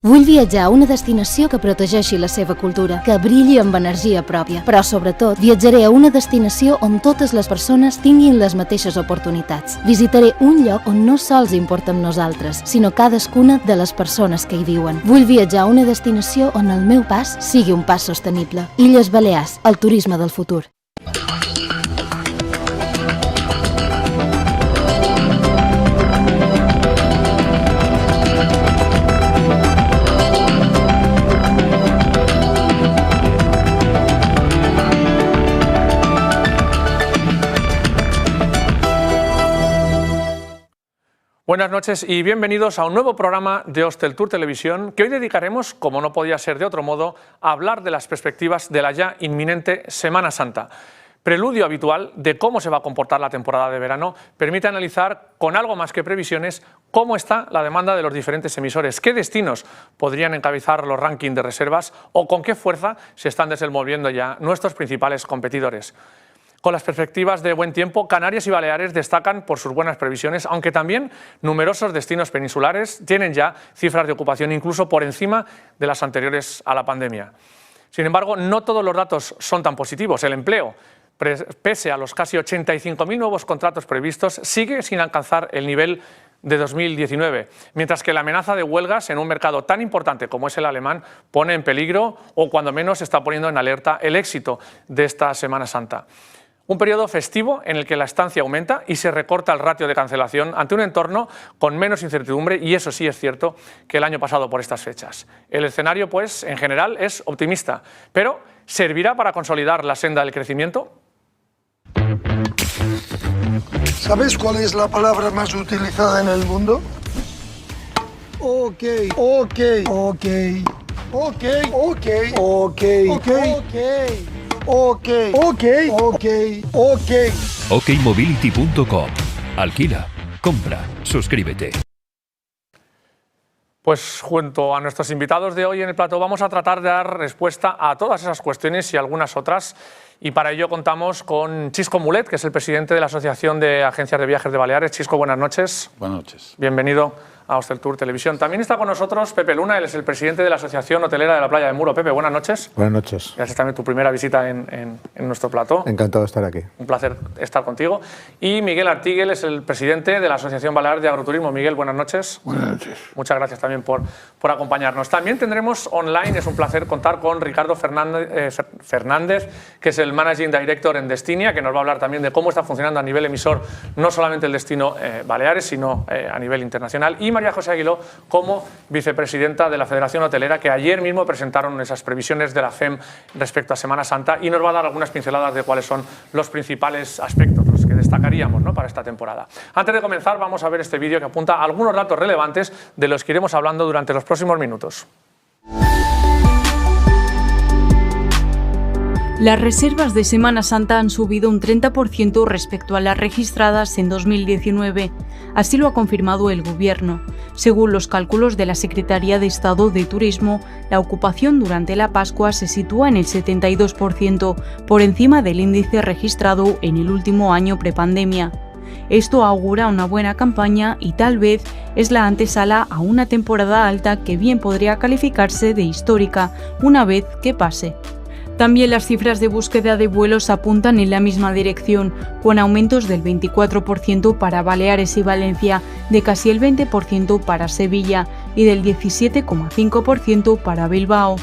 Vull viatjar a una destinació que protegeixi la seva cultura, que brilli amb energia pròpia, però sobretot viatjaré a una destinació on totes les persones tinguin les mateixes oportunitats. Visitaré un lloc on no sols importem nosaltres, sinó cadascuna de les persones que hi viuen. Vull viatjar a una destinació on el meu pas sigui un pas sostenible. Illes Balears, el turisme del futur. Buenas noches y bienvenidos a un nuevo programa de Hosteltour Televisión que hoy dedicaremos, como no podía ser de otro modo, a hablar de las perspectivas de la ya inminente Semana Santa. Preludio habitual de cómo se va a comportar la temporada de verano, permite analizar con algo más que previsiones cómo está la demanda de los diferentes emisores, qué destinos podrían encabezar los rankings de reservas o con qué fuerza se están desenvolviendo ya nuestros principales competidores. Con las perspectivas de buen tiempo, Canarias y Baleares destacan por sus buenas previsiones, aunque también numerosos destinos peninsulares tienen ya cifras de ocupación incluso por encima de las anteriores a la pandemia. Sin embargo, no todos los datos son tan positivos. El empleo, pese a los casi 85.000 nuevos contratos previstos, sigue sin alcanzar el nivel de 2019, mientras que la amenaza de huelgas en un mercado tan importante como es el alemán pone en peligro o cuando menos está poniendo en alerta el éxito de esta Semana Santa. Un periodo festivo en el que la estancia aumenta y se recorta el ratio de cancelación ante un entorno con menos incertidumbre, y eso sí es cierto, que el año pasado por estas fechas. El escenario, pues, en general es optimista, pero ¿servirá para consolidar la senda del crecimiento? ¿Sabes cuál es la palabra más utilizada en el mundo? Ok. okmobility.com. Alquila, compra, suscríbete. Pues junto a nuestros invitados de hoy en el plató vamos a tratar de dar respuesta a todas esas cuestiones y algunas otras, y para ello contamos con Chisco Mulet, que es el presidente de la Asociación de Agencias de Viajes de Baleares. Chisco, buenas noches. Buenas noches. Bienvenido a Hosteltour Televisión. También está con nosotros Pepe Luna, él es el presidente de la Asociación Hotelera de la Playa de Muro. Pepe, buenas noches. Buenas noches. Gracias también tu primera visita en nuestro plató. Encantado de estar aquí. Un placer estar contigo. Y Miguel Artíguez es el presidente de la Asociación Balear de Agroturismo. Miguel, buenas noches. Buenas noches. Muchas gracias también por acompañarnos. También tendremos online, es un placer contar con Ricardo Fernández, que es el Managing Director en Destinia, que nos va a hablar también de cómo está funcionando a nivel emisor no solamente el destino Baleares, sino a nivel internacional. Y María José Aguiló, como vicepresidenta de la Federación Hotelera, que ayer mismo presentaron esas previsiones de la FEM respecto a Semana Santa, y nos va a dar algunas pinceladas de cuáles son los principales aspectos, los que destacaríamos, ¿no?, para esta temporada. Antes de comenzar, vamos a ver este vídeo que apunta a algunos datos relevantes de los que iremos hablando durante los próximos minutos. Las reservas de Semana Santa han subido un 30% respecto a las registradas en 2019. Así lo ha confirmado el Gobierno. Según los cálculos de la Secretaría de Estado de Turismo, la ocupación durante la Pascua se sitúa en el 72%, por encima del índice registrado en el último año prepandemia. Esto augura una buena campaña y tal vez es la antesala a una temporada alta que bien podría calificarse de histórica una vez que pase. También las cifras de búsqueda de vuelos apuntan en la misma dirección, con aumentos del 24% para Baleares y Valencia, de casi el 20% para Sevilla y del 17,5% para Bilbao.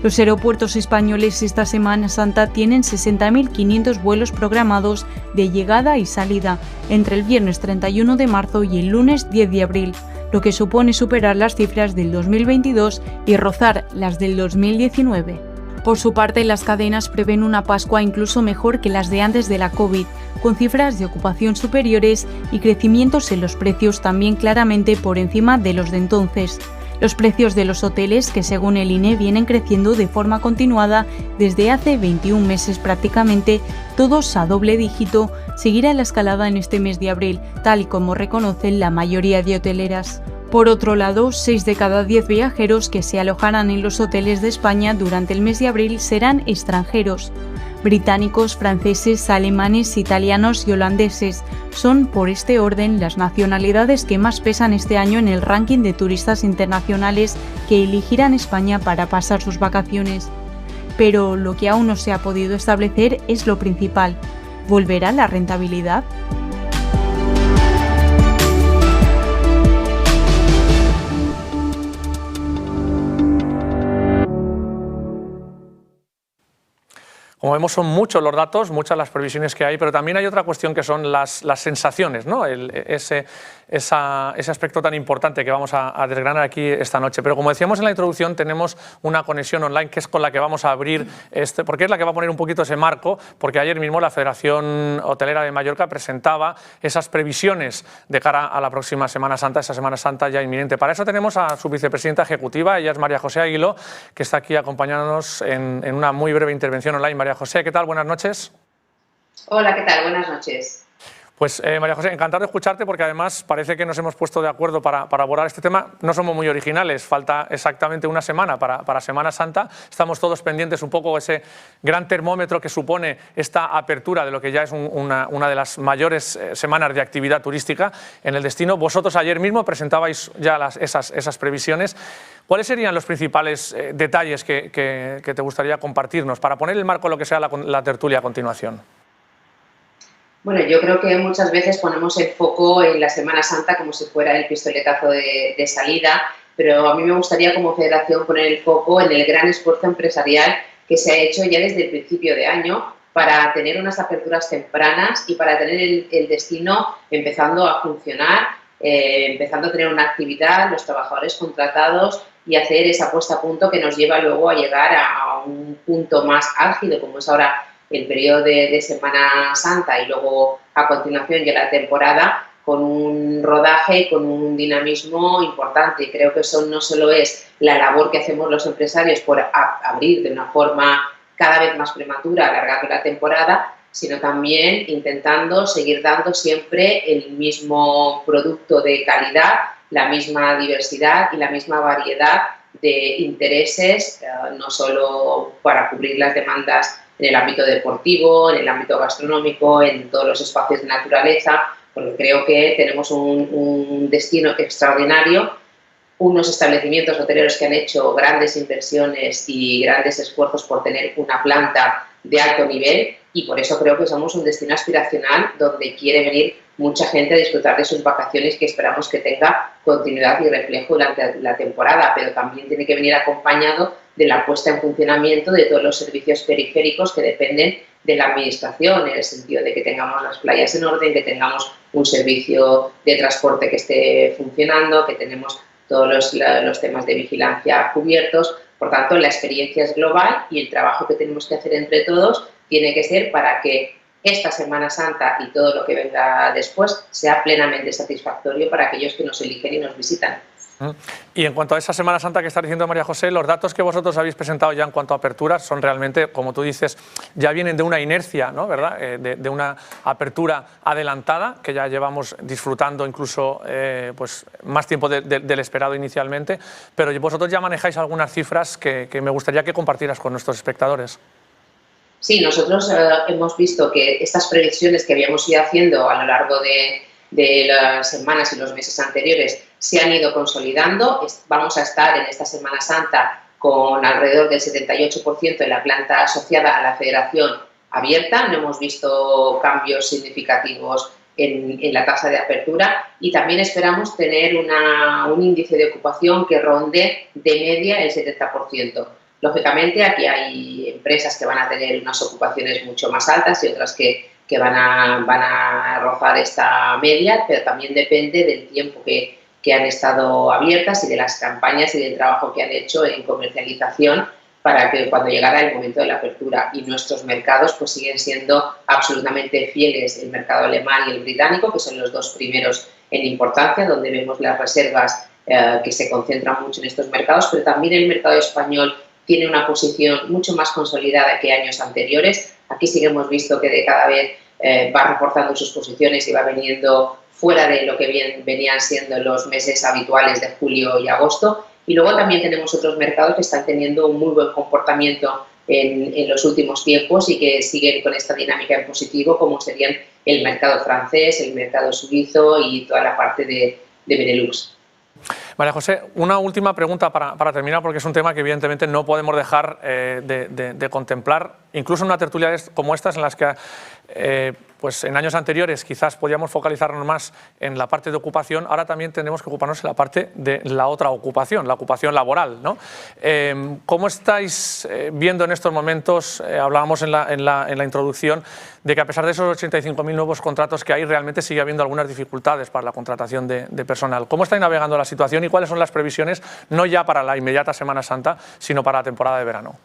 Los aeropuertos españoles esta Semana Santa tienen 60.500 vuelos programados de llegada y salida entre el viernes 31 de marzo y el lunes 10 de abril, lo que supone superar las cifras del 2022 y rozar las del 2019. Por su parte, las cadenas prevén una Pascua incluso mejor que las de antes de la COVID, con cifras de ocupación superiores y crecimientos en los precios también claramente por encima de los de entonces. Los precios de los hoteles, que según el INE vienen creciendo de forma continuada desde hace 21 meses prácticamente, todos a doble dígito, seguirán la escalada en este mes de abril, tal y como reconocen la mayoría de hoteleras. Por otro lado, 6 de cada 10 viajeros que se alojarán en los hoteles de España durante el mes de abril serán extranjeros. Británicos, franceses, alemanes, italianos y holandeses son, por este orden, las nacionalidades que más pesan este año en el ranking de turistas internacionales que elegirán España para pasar sus vacaciones. Pero lo que aún no se ha podido establecer es lo principal: ¿volverá la rentabilidad? Como vemos, son muchos los datos, muchas las previsiones que hay, pero también hay otra cuestión que son las sensaciones, ¿no? Ese aspecto tan importante que vamos a desgranar aquí esta noche. Pero como decíamos en la introducción, tenemos una conexión online que es con la que vamos a abrir, porque es la que va a poner un poquito ese marco, porque ayer mismo la Federación Hotelera de Mallorca presentaba esas previsiones de cara a la próxima Semana Santa, esa Semana Santa ya inminente. Para eso tenemos a su vicepresidenta ejecutiva, ella es María José Aguiló, que está aquí acompañándonos en una muy breve intervención online. María José, ¿qué tal? Buenas noches. Hola, ¿qué tal? Buenas noches. Pues María José, encantado de escucharte, porque además parece que nos hemos puesto de acuerdo para abordar este tema. No somos muy originales, falta exactamente una semana para Semana Santa. Estamos todos pendientes un poco de ese gran termómetro que supone esta apertura de lo que ya es una de las mayores semanas de actividad turística en el destino. Vosotros ayer mismo presentabais ya esas previsiones. ¿Cuáles serían los principales detalles que te gustaría compartirnos para poner el marco en lo que sea la tertulia a continuación? Bueno, yo creo que muchas veces ponemos el foco en la Semana Santa como si fuera el pistoletazo de salida, pero a mí me gustaría como federación poner el foco en el gran esfuerzo empresarial que se ha hecho ya desde el principio de año para tener unas aperturas tempranas y para tener el destino empezando a funcionar, empezando a tener una actividad, los trabajadores contratados y hacer esa puesta a punto que nos lleva luego a llegar a un punto más álgido como es ahora el periodo de Semana Santa y luego a continuación ya la temporada con un rodaje y con un dinamismo importante. Y creo que eso no solo es la labor que hacemos los empresarios por abrir de una forma cada vez más prematura, alargando la temporada, sino también intentando seguir dando siempre el mismo producto de calidad, la misma diversidad y la misma variedad de intereses, no solo para cubrir las demandas en el ámbito deportivo, en el ámbito gastronómico, en todos los espacios de naturaleza, porque creo que tenemos un destino extraordinario, unos establecimientos hoteleros que han hecho grandes inversiones y grandes esfuerzos por tener una planta de alto nivel y por eso creo que somos un destino aspiracional donde quiere venir mucha gente a disfrutar de sus vacaciones que esperamos que tenga continuidad y reflejo durante la temporada, pero también tiene que venir acompañado de la puesta en funcionamiento de todos los servicios periféricos que dependen de la administración, en el sentido de que tengamos las playas en orden, que tengamos un servicio de transporte que esté funcionando, que tenemos todos los temas de vigilancia cubiertos. Por tanto, la experiencia es global y el trabajo que tenemos que hacer entre todos tiene que ser para que esta Semana Santa y todo lo que venga después sea plenamente satisfactorio para aquellos que nos eligen y nos visitan. Y en cuanto a esa Semana Santa que está diciendo María José, los datos que vosotros habéis presentado ya en cuanto a aperturas son realmente, como tú dices, ya vienen de una inercia, ¿no? ¿Verdad? De una apertura adelantada que ya llevamos disfrutando incluso pues más tiempo del esperado inicialmente, pero vosotros ya manejáis algunas cifras que me gustaría que compartieras con nuestros espectadores. Sí, nosotros hemos visto que estas previsiones que habíamos ido haciendo a lo largo de las semanas y los meses anteriores se han ido consolidando. Vamos a estar en esta Semana Santa con alrededor del 78% de la planta asociada a la Federación abierta. No hemos visto cambios significativos en la tasa de apertura y también esperamos tener un índice de ocupación que ronde de media el 70%. Lógicamente, aquí hay empresas que van a tener unas ocupaciones mucho más altas y otras que van a rozar esta media, pero también depende del tiempo que han estado abiertas y de las campañas y del trabajo que han hecho en comercialización para que cuando llegara el momento de la apertura. Y nuestros mercados pues siguen siendo absolutamente fieles, el mercado alemán y el británico, que son los dos primeros en importancia, donde vemos las reservas que se concentran mucho en estos mercados, pero también el mercado español tiene una posición mucho más consolidada que años anteriores. Aquí sí que hemos visto que de cada vez va reportando sus posiciones y va viniendo fuera de lo que venían siendo los meses habituales de julio y agosto. Y luego también tenemos otros mercados que están teniendo un muy buen comportamiento en los últimos tiempos y que siguen con esta dinámica en positivo, como serían el mercado francés, el mercado suizo y toda la parte de Benelux. María José, una última pregunta para terminar, porque es un tema que evidentemente no podemos dejar de contemplar, incluso en una tertulia como estas en las que pues en años anteriores quizás podíamos focalizarnos más en la parte de ocupación, ahora también tenemos que ocuparnos en la parte de la otra ocupación, la ocupación laboral, ¿no? ¿Cómo estáis viendo en estos momentos, hablábamos en la introducción, de que a pesar de esos 85.000 nuevos contratos que hay, realmente sigue habiendo algunas dificultades para la contratación de personal? ¿Cómo estáis navegando la situación y cuáles son las previsiones, no ya para la inmediata Semana Santa, sino para la temporada de verano?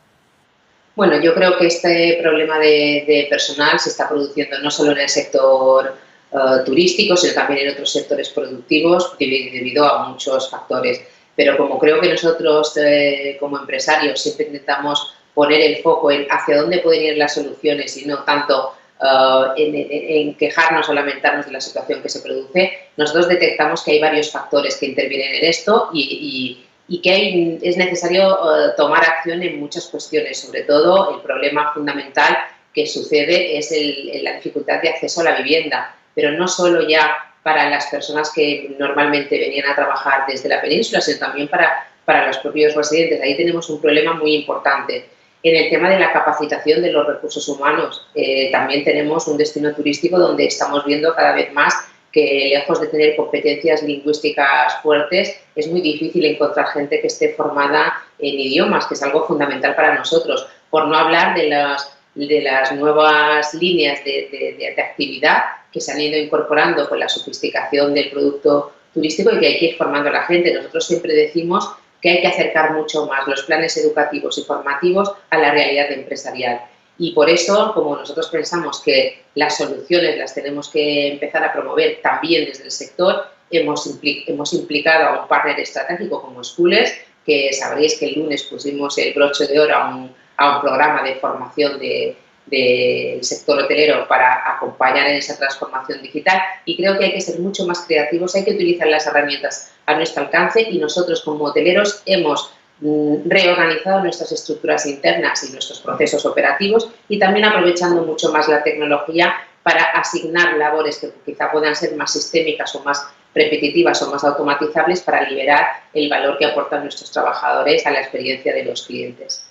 Bueno, yo creo que este problema de personal se está produciendo no solo en el sector turístico, sino también en otros sectores productivos debido a muchos factores. Pero como creo que nosotros como empresarios siempre intentamos poner el foco en hacia dónde pueden ir las soluciones y no tanto en quejarnos o lamentarnos de la situación que se produce, nosotros detectamos que hay varios factores que intervienen en esto y que es necesario tomar acción en muchas cuestiones. Sobre todo, el problema fundamental que sucede es la dificultad de acceso a la vivienda, pero no solo ya para las personas que normalmente venían a trabajar desde la península, sino también para los propios residentes. Ahí tenemos un problema muy importante. En el tema de la capacitación de los recursos humanos, también tenemos un destino turístico donde estamos viendo cada vez más que, lejos de tener competencias lingüísticas fuertes, es muy difícil encontrar gente que esté formada en idiomas, que es algo fundamental para nosotros, por no hablar de las nuevas líneas de actividad que se han ido incorporando con la sofisticación del producto turístico y que hay que ir formando a la gente. Nosotros siempre decimos que hay que acercar mucho más los planes educativos y formativos a la realidad empresarial. Y por eso, como nosotros pensamos que las soluciones las tenemos que empezar a promover también desde el sector, hemos implicado a un partner estratégico como Schools, que sabréis que el lunes pusimos el broche de oro a un programa de formación del sector hotelero para acompañar en esa transformación digital, y creo que hay que ser mucho más creativos, hay que utilizar las herramientas a nuestro alcance, y nosotros como hoteleros hemos reorganizado nuestras estructuras internas y nuestros procesos operativos, y también aprovechando mucho más la tecnología para asignar labores que quizá puedan ser más sistémicas o más repetitivas o más automatizables, para liberar el valor que aportan nuestros trabajadores a la experiencia de los clientes.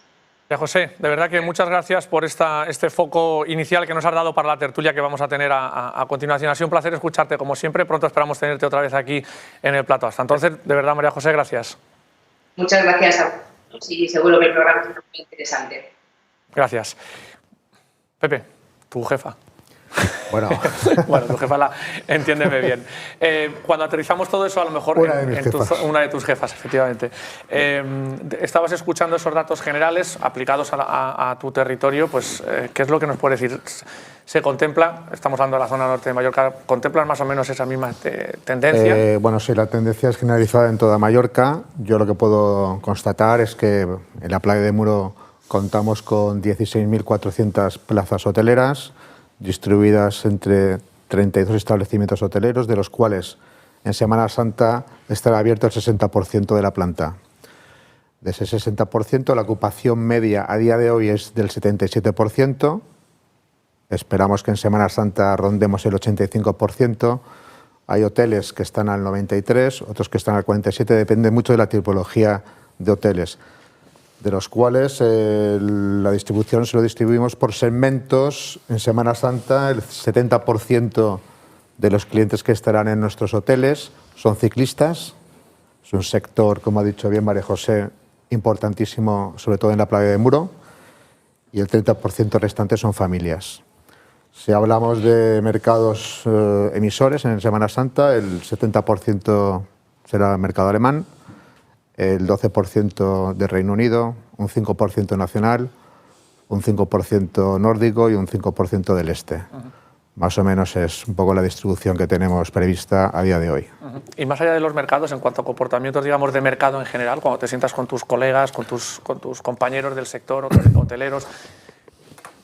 José, de verdad que muchas gracias por este foco inicial que nos has dado para la tertulia que vamos a tener a continuación. Ha sido un placer escucharte como siempre. Pronto esperamos tenerte otra vez aquí en el plató. Hasta entonces, de verdad, María José, gracias. Muchas gracias a vosotros y seguro que el programa es muy interesante. Gracias. Pepe, tu jefa. Bueno, tu jefa entiéndeme bien. Cuando aterrizamos todo eso, a lo mejor una de tus jefas, efectivamente. Estabas escuchando esos datos generales aplicados a tu territorio, pues ¿qué es lo que nos puedes decir? ¿Se contempla, estamos hablando de la zona norte de Mallorca, contemplan más o menos esa misma tendencia? Bueno, sí, la tendencia es generalizada en toda Mallorca. Yo lo que puedo constatar es que en la playa de Muro contamos con 16.400 plazas hoteleras, distribuidas entre 32 establecimientos hoteleros, de los cuales en Semana Santa estará abierto el 60% de la planta. De ese 60%, la ocupación media a día de hoy es del 77%. Esperamos que en Semana Santa rondemos el 85%. Hay hoteles que están al 93%, otros que están al 47%, depende mucho de la tipología de hoteles, de los cuales la distribución se lo distribuimos por segmentos. En Semana Santa el 70% de los clientes que estarán en nuestros hoteles son ciclistas. Es un sector, como ha dicho bien María José, importantísimo, sobre todo en la playa de Muro, y el 30% restante son familias. Si hablamos de mercados emisores en Semana Santa, el 70% será el mercado alemán, el 12% de Reino Unido, un 5% nacional, un 5% nórdico y un 5% del este. Más o menos es un poco la distribución que tenemos prevista a día de hoy. Y más allá de los mercados, en cuanto a comportamientos, digamos, de mercado en general, cuando te sientas con tus colegas, con tus compañeros del sector, hoteleros,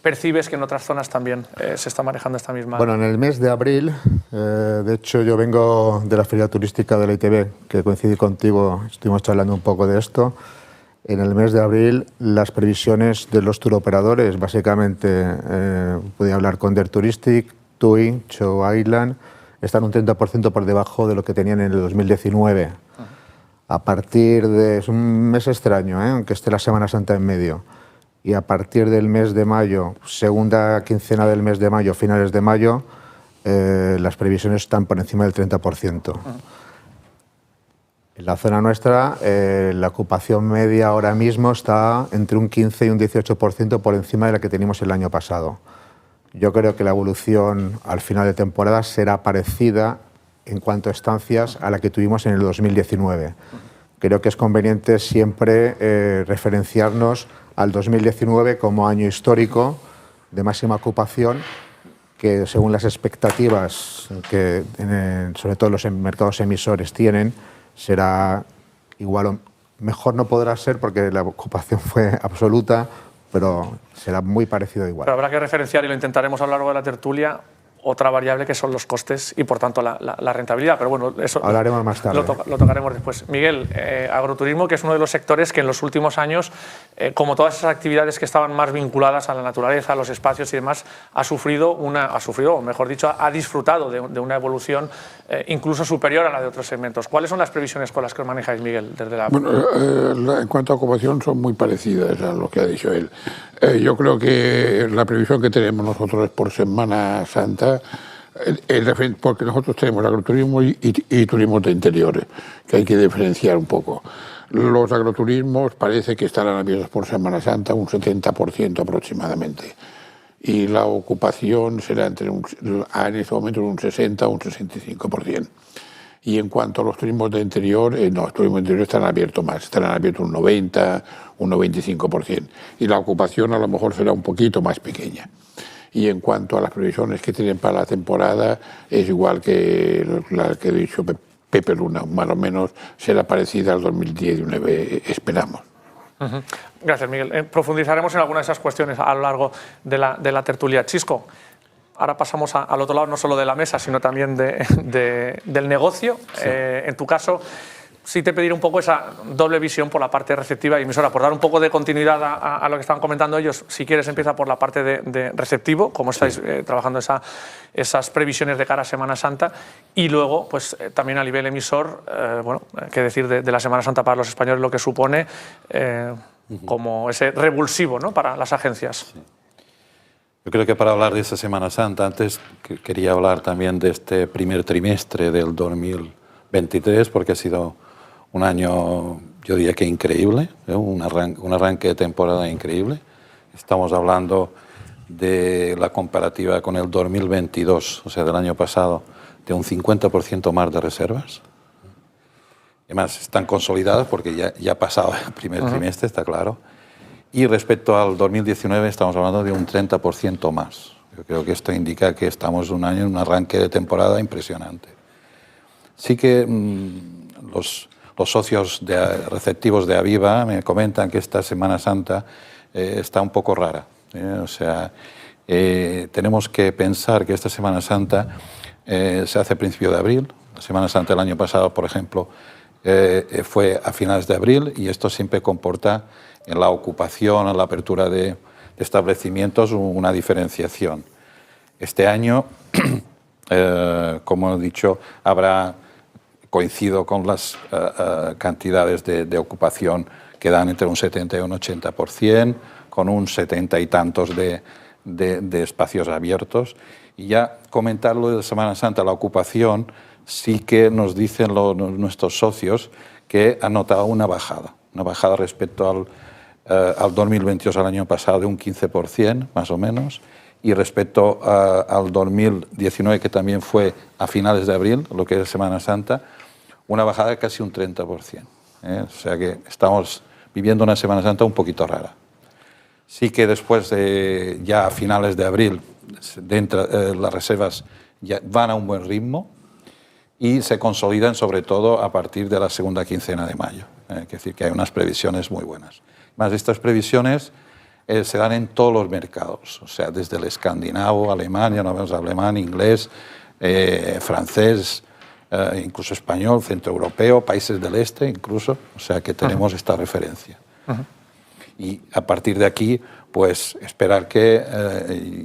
¿percibes que en otras zonas también se está manejando esta misma...? Bueno, en el mes de abril, de hecho yo vengo de la Feria Turística de la ITV, que coincidí contigo, estuvimos charlando un poco de esto. En el mes de abril, las previsiones de los turoperadores, básicamente, podía hablar con Der Touristik, TUI, Show Island, están un 30% por debajo de lo que tenían en el 2019. A partir de... Es un mes extraño, aunque esté la Semana Santa en medio. Y a partir del mes de mayo, segunda quincena del mes de mayo, finales de mayo, las previsiones están por encima del 30%. En la zona nuestra, la ocupación media ahora mismo está entre un 15 y un 18% por encima de la que teníamos el año pasado. Yo creo que la evolución al final de temporada será parecida en cuanto a estancias a la que tuvimos en el 2019. Creo que es conveniente siempre referenciarnos al 2019 como año histórico de máxima ocupación, que según las expectativas que sobre todo los mercados emisores tienen, será igual o mejor no podrá ser porque la ocupación fue absoluta, pero será muy parecido igual. Pero habrá que referenciar, y lo intentaremos a lo largo de la tertulia, otra variable que son los costes y, por tanto, la rentabilidad. Pero bueno, eso hablaremos más tarde. Lo tocaremos después. Miguel, agroturismo, que es uno de los sectores que en los últimos años, como todas esas actividades que estaban más vinculadas a la naturaleza, a los espacios y demás, ha sufrido, o mejor dicho, ha disfrutado de una evolución incluso superior a la de otros segmentos. ¿Cuáles son las previsiones con las que os manejáis, Miguel, desde la... Bueno, en cuanto a ocupación son muy parecidas a lo que ha dicho él. Yo creo que la previsión que tenemos nosotros es por Semana Santa, porque nosotros tenemos agroturismo y turismo de interiores, que hay que diferenciar un poco. Los agroturismos parece que estarán abiertos por Semana Santa un 70% aproximadamente. Y la ocupación será en este momento un 60 o un 65%. Y en cuanto a los turismos de interior, los turismos de interior estarán abiertos más, estarán abiertos un 90, un 95%. Y la ocupación a lo mejor será un poquito más pequeña. Y en cuanto a las previsiones que tienen para la temporada, es igual que la que ha dicho Pepe Luna, más o menos será parecida al 2019, esperamos. Gracias, Miguel. Profundizaremos en algunas de esas cuestiones a lo largo de la tertulia. Chisco, ahora pasamos al otro lado, no solo de la mesa, sino también del negocio. Sí. En tu caso, sí te pediré un poco esa doble visión por la parte receptiva y emisora, por dar un poco de continuidad a lo que estaban comentando ellos. Si quieres, empieza por la parte de receptivo, cómo estáis trabajando esas previsiones de cara a Semana Santa, y luego, pues también a nivel emisor, bueno, qué decir de la Semana Santa para los españoles, lo que supone como ese revulsivo, ¿no?, para las agencias. Sí. Yo creo que para hablar de esta Semana Santa, antes quería hablar también de este primer trimestre del 2023, porque ha sido un año, yo diría que increíble, un arranque de temporada increíble. Estamos hablando de la comparativa con el 2022, o sea, del año pasado, de un 50% más de reservas. Además, están consolidadas porque ya ha pasado el primer trimestre, está claro. Y respecto al 2019 estamos hablando de un 30% más. Yo creo que esto indica que estamos un año en un arranque de temporada impresionante. Sí que los socios receptivos de Aviva me comentan que esta Semana Santa está un poco rara. O sea, tenemos que pensar que esta Semana Santa se hace a principio de abril. La Semana Santa del año pasado, por ejemplo, fue a finales de abril, y esto siempre comporta en la ocupación, en la apertura de establecimientos, una diferenciación. Este año, como he dicho, coincido con las cantidades de ocupación que dan entre un 70 y un 80%, con un 70 y tantos de espacios abiertos. Y ya comentarlo de Semana Santa, la ocupación, sí que nos dicen nuestros socios que han notado una bajada respecto al 2022, al año pasado, de un 15%, más o menos, y respecto al 2019, que también fue a finales de abril, lo que es Semana Santa, una bajada de casi un 30%. O sea que estamos viviendo una Semana Santa un poquito rara. Sí que después, ya a finales de abril, las reservas ya van a un buen ritmo y se consolidan sobre todo a partir de la segunda quincena de mayo. Es decir, que hay unas previsiones muy buenas. Más, estas previsiones se dan en todos los mercados, o sea, desde el escandinavo, Alemania, no vemos alemán, inglés, francés, incluso español, centroeuropeo, países del este incluso, o sea que tenemos esta referencia. Y a partir de aquí, pues esperar que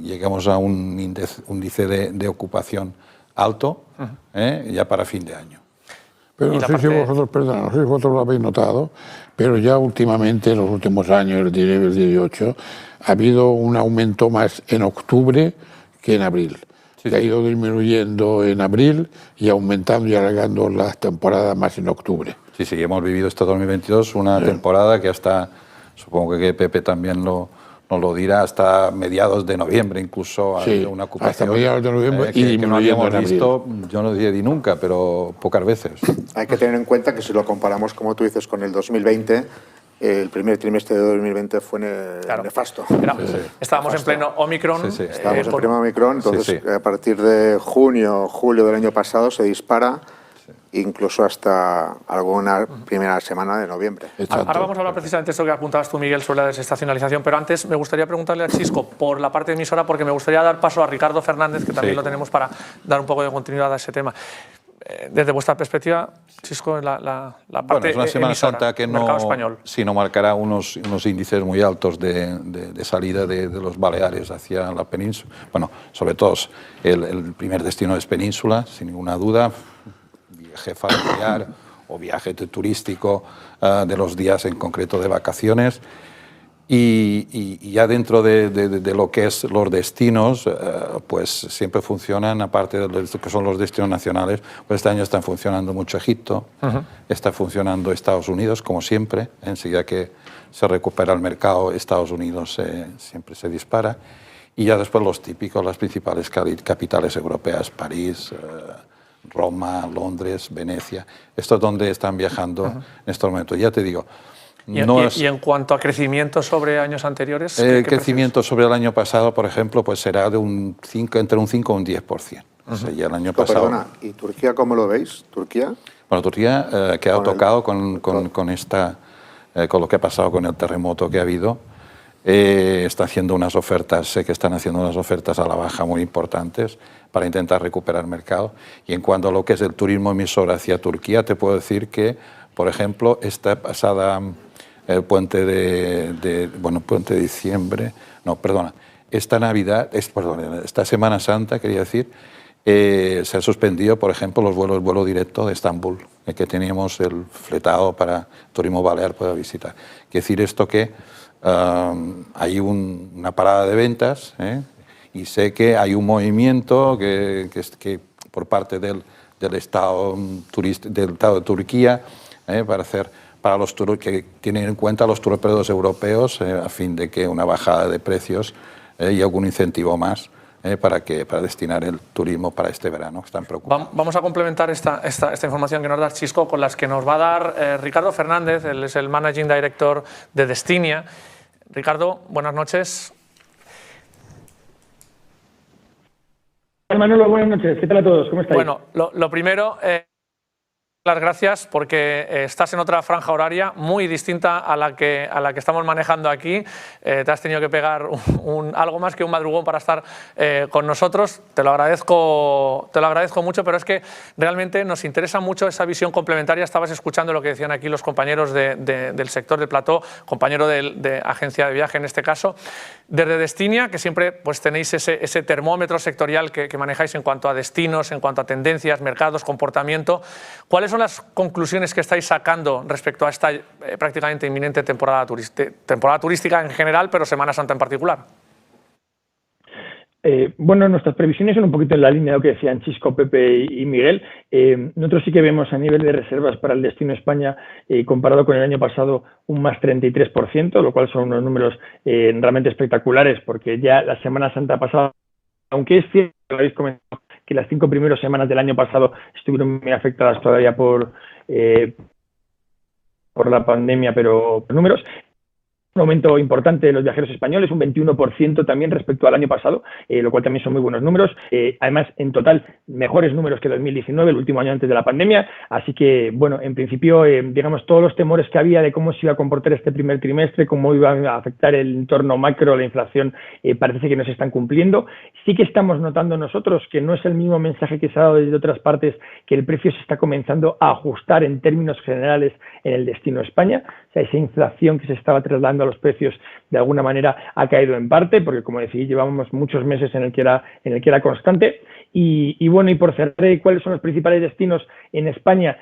lleguemos a un índice de ocupación alto ya para fin de año. Pero no sé si vosotros, perdón, no sé si vosotros lo habéis notado, pero ya últimamente, en los últimos años, el 18, ha habido un aumento más en octubre que en abril. Se ha ido disminuyendo en abril y aumentando y alargando las temporadas más en octubre. Sí, hemos vivido este 2022 una temporada que hasta, supongo que Pepe también nos lo dirá, hasta mediados de noviembre incluso ha habido una ocupación. Hasta mediados de noviembre que no habíamos visto, yo no diría nunca, pero pocas veces. Hay que tener en cuenta que si lo comparamos, como tú dices, con el 2020, el primer trimestre de 2020 fue nefasto. Estábamos en pleno Omicron. Estábamos en pleno Omicron, entonces a partir de junio, julio del año pasado se dispara, incluso hasta alguna primera semana de noviembre. Ahora vamos a hablar precisamente de esto que apuntabas tú, Miguel, sobre la desestacionalización, pero antes me gustaría preguntarle a Chisco por la parte emisora, porque me gustaría dar paso a Ricardo Fernández, que también lo tenemos para dar un poco de continuidad a ese tema. Desde vuestra perspectiva, Chisco, la parte es una Semana emisora, Santa que mercado español. no marcará unos índices muy altos de salida de los Baleares hacia la península. Bueno, sobre todo el primer destino es Península, sin ninguna duda, viaje familiar o viaje turístico de los días en concreto de vacaciones. Y ya dentro de lo que es los destinos, pues siempre funcionan, aparte de lo que son los destinos nacionales, pues este año están funcionando mucho Egipto, está funcionando Estados Unidos, como siempre, enseguida que se recupera el mercado, Estados Unidos siempre se dispara, y ya después los típicos, las principales capitales europeas, París, Roma, Londres, Venecia, esto es donde están viajando en estos momentos. Ya te digo, ¿Y en cuanto a crecimiento sobre años anteriores? El crecimiento sobre el año pasado, por ejemplo, pues será de entre un 5 y un 10%. O sea, ya el año pasado... Perdona, ¿y Turquía cómo lo veis? ¿Turquía? Bueno, Turquía que ha tocado con lo que ha pasado con el terremoto que ha habido. Está haciendo unas ofertas, sé que están haciendo unas ofertas a la baja muy importantes para intentar recuperar mercado. Y en cuanto a lo que es el turismo emisor hacia Turquía, te puedo decir que, por ejemplo, esta pasada... el puente puente de diciembre, esta Semana Santa, quería decir, se ha suspendido, por ejemplo, el vuelo directo de Estambul, que teníamos el fletado para turismo balear pueda visitar. Quiere decir esto que hay una parada de ventas, y sé que hay un movimiento que por parte del Estado de Turquía para los que tienen en cuenta los tour operadores europeos a fin de que una bajada de precios y algún incentivo más para destinar el turismo para este verano. Están preocupados. Vamos a complementar esta información que nos da Chisco con las que nos va a dar Ricardo Fernández. Él es el Managing Director de Destinia. Ricardo, buenas noches. Manolo, buenas noches. ¿Qué tal a todos? ¿Cómo estáis? Bueno, lo primero... las gracias porque estás en otra franja horaria muy distinta a la que estamos manejando aquí. Te has tenido que pegar algo más que un madrugón para estar con nosotros. Te lo agradezco mucho, pero es que realmente nos interesa mucho esa visión complementaria. Estabas escuchando lo que decían aquí los compañeros del sector del plató, compañero de agencia de viaje en este caso. Desde Destinia, que siempre pues, tenéis ese termómetro sectorial que manejáis en cuanto a destinos, en cuanto a tendencias, mercados, comportamiento. ¿Cuáles son las conclusiones que estáis sacando respecto a esta prácticamente inminente temporada turística en general, pero Semana Santa en particular? Bueno, nuestras previsiones son un poquito en la línea de lo que decían Chisco, Pepe y Miguel. Nosotros sí que vemos a nivel de reservas para el destino España, comparado con el año pasado, un más 33%, lo cual son unos números realmente espectaculares, porque ya la Semana Santa pasada, aunque es cierto, lo habéis comentado, que las 5 primeras semanas del año pasado estuvieron muy afectadas todavía por la pandemia, pero por números. un aumento importante de los viajeros españoles, un 21% también respecto al año pasado, lo cual también son muy buenos números. Además, en total, mejores números que 2019, el último año antes de la pandemia. Así que, bueno, en principio, digamos, todos los temores que había de cómo se iba a comportar este primer trimestre, cómo iba a afectar el entorno macro, la inflación, parece que no se están cumpliendo. Sí que estamos notando nosotros que no es el mismo mensaje que se ha dado desde otras partes, que el precio se está comenzando a ajustar en términos generales en el destino España. O sea, esa inflación que se estaba trasladando a los precios de alguna manera ha caído en parte, porque como decía, llevábamos muchos meses en el que era constante. Y bueno, y por cerrar, ¿cuáles son los principales destinos en España?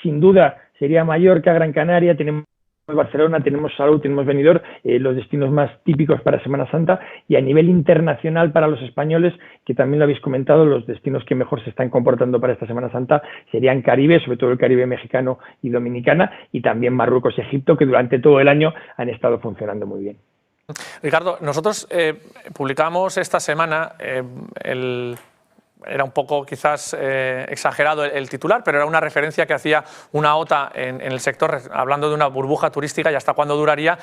Sin duda sería Mallorca, Gran Canaria, tenemos Barcelona, tenemos Salou, tenemos Benidorm, los destinos más típicos para Semana Santa, y a nivel internacional para los españoles, que también lo habéis comentado, los destinos que mejor se están comportando para esta Semana Santa serían Caribe, sobre todo el Caribe mexicano y Dominicana, y también Marruecos y Egipto, que durante todo el año han estado funcionando muy bien. Ricardo, nosotros publicamos esta semana era un poco quizás exagerado el titular, pero era una referencia que hacía una OTA en el sector, hablando de una burbuja turística y hasta cuándo duraría,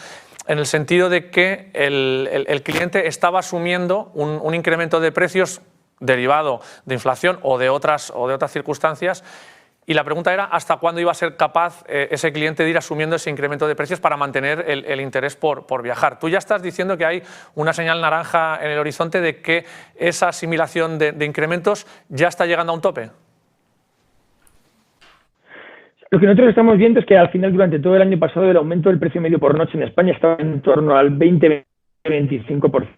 en el sentido de que el cliente estaba asumiendo un incremento de precios derivado de inflación o de otras circunstancias. Y la pregunta era hasta cuándo iba a ser capaz ese cliente de ir asumiendo ese incremento de precios para mantener el interés por viajar. Tú ya estás diciendo que hay una señal naranja en el horizonte de que esa asimilación de incrementos ya está llegando a un tope. Lo que nosotros estamos viendo es que al final, durante todo el año pasado, el aumento del precio medio por noche en España estaba en torno al 20-25%,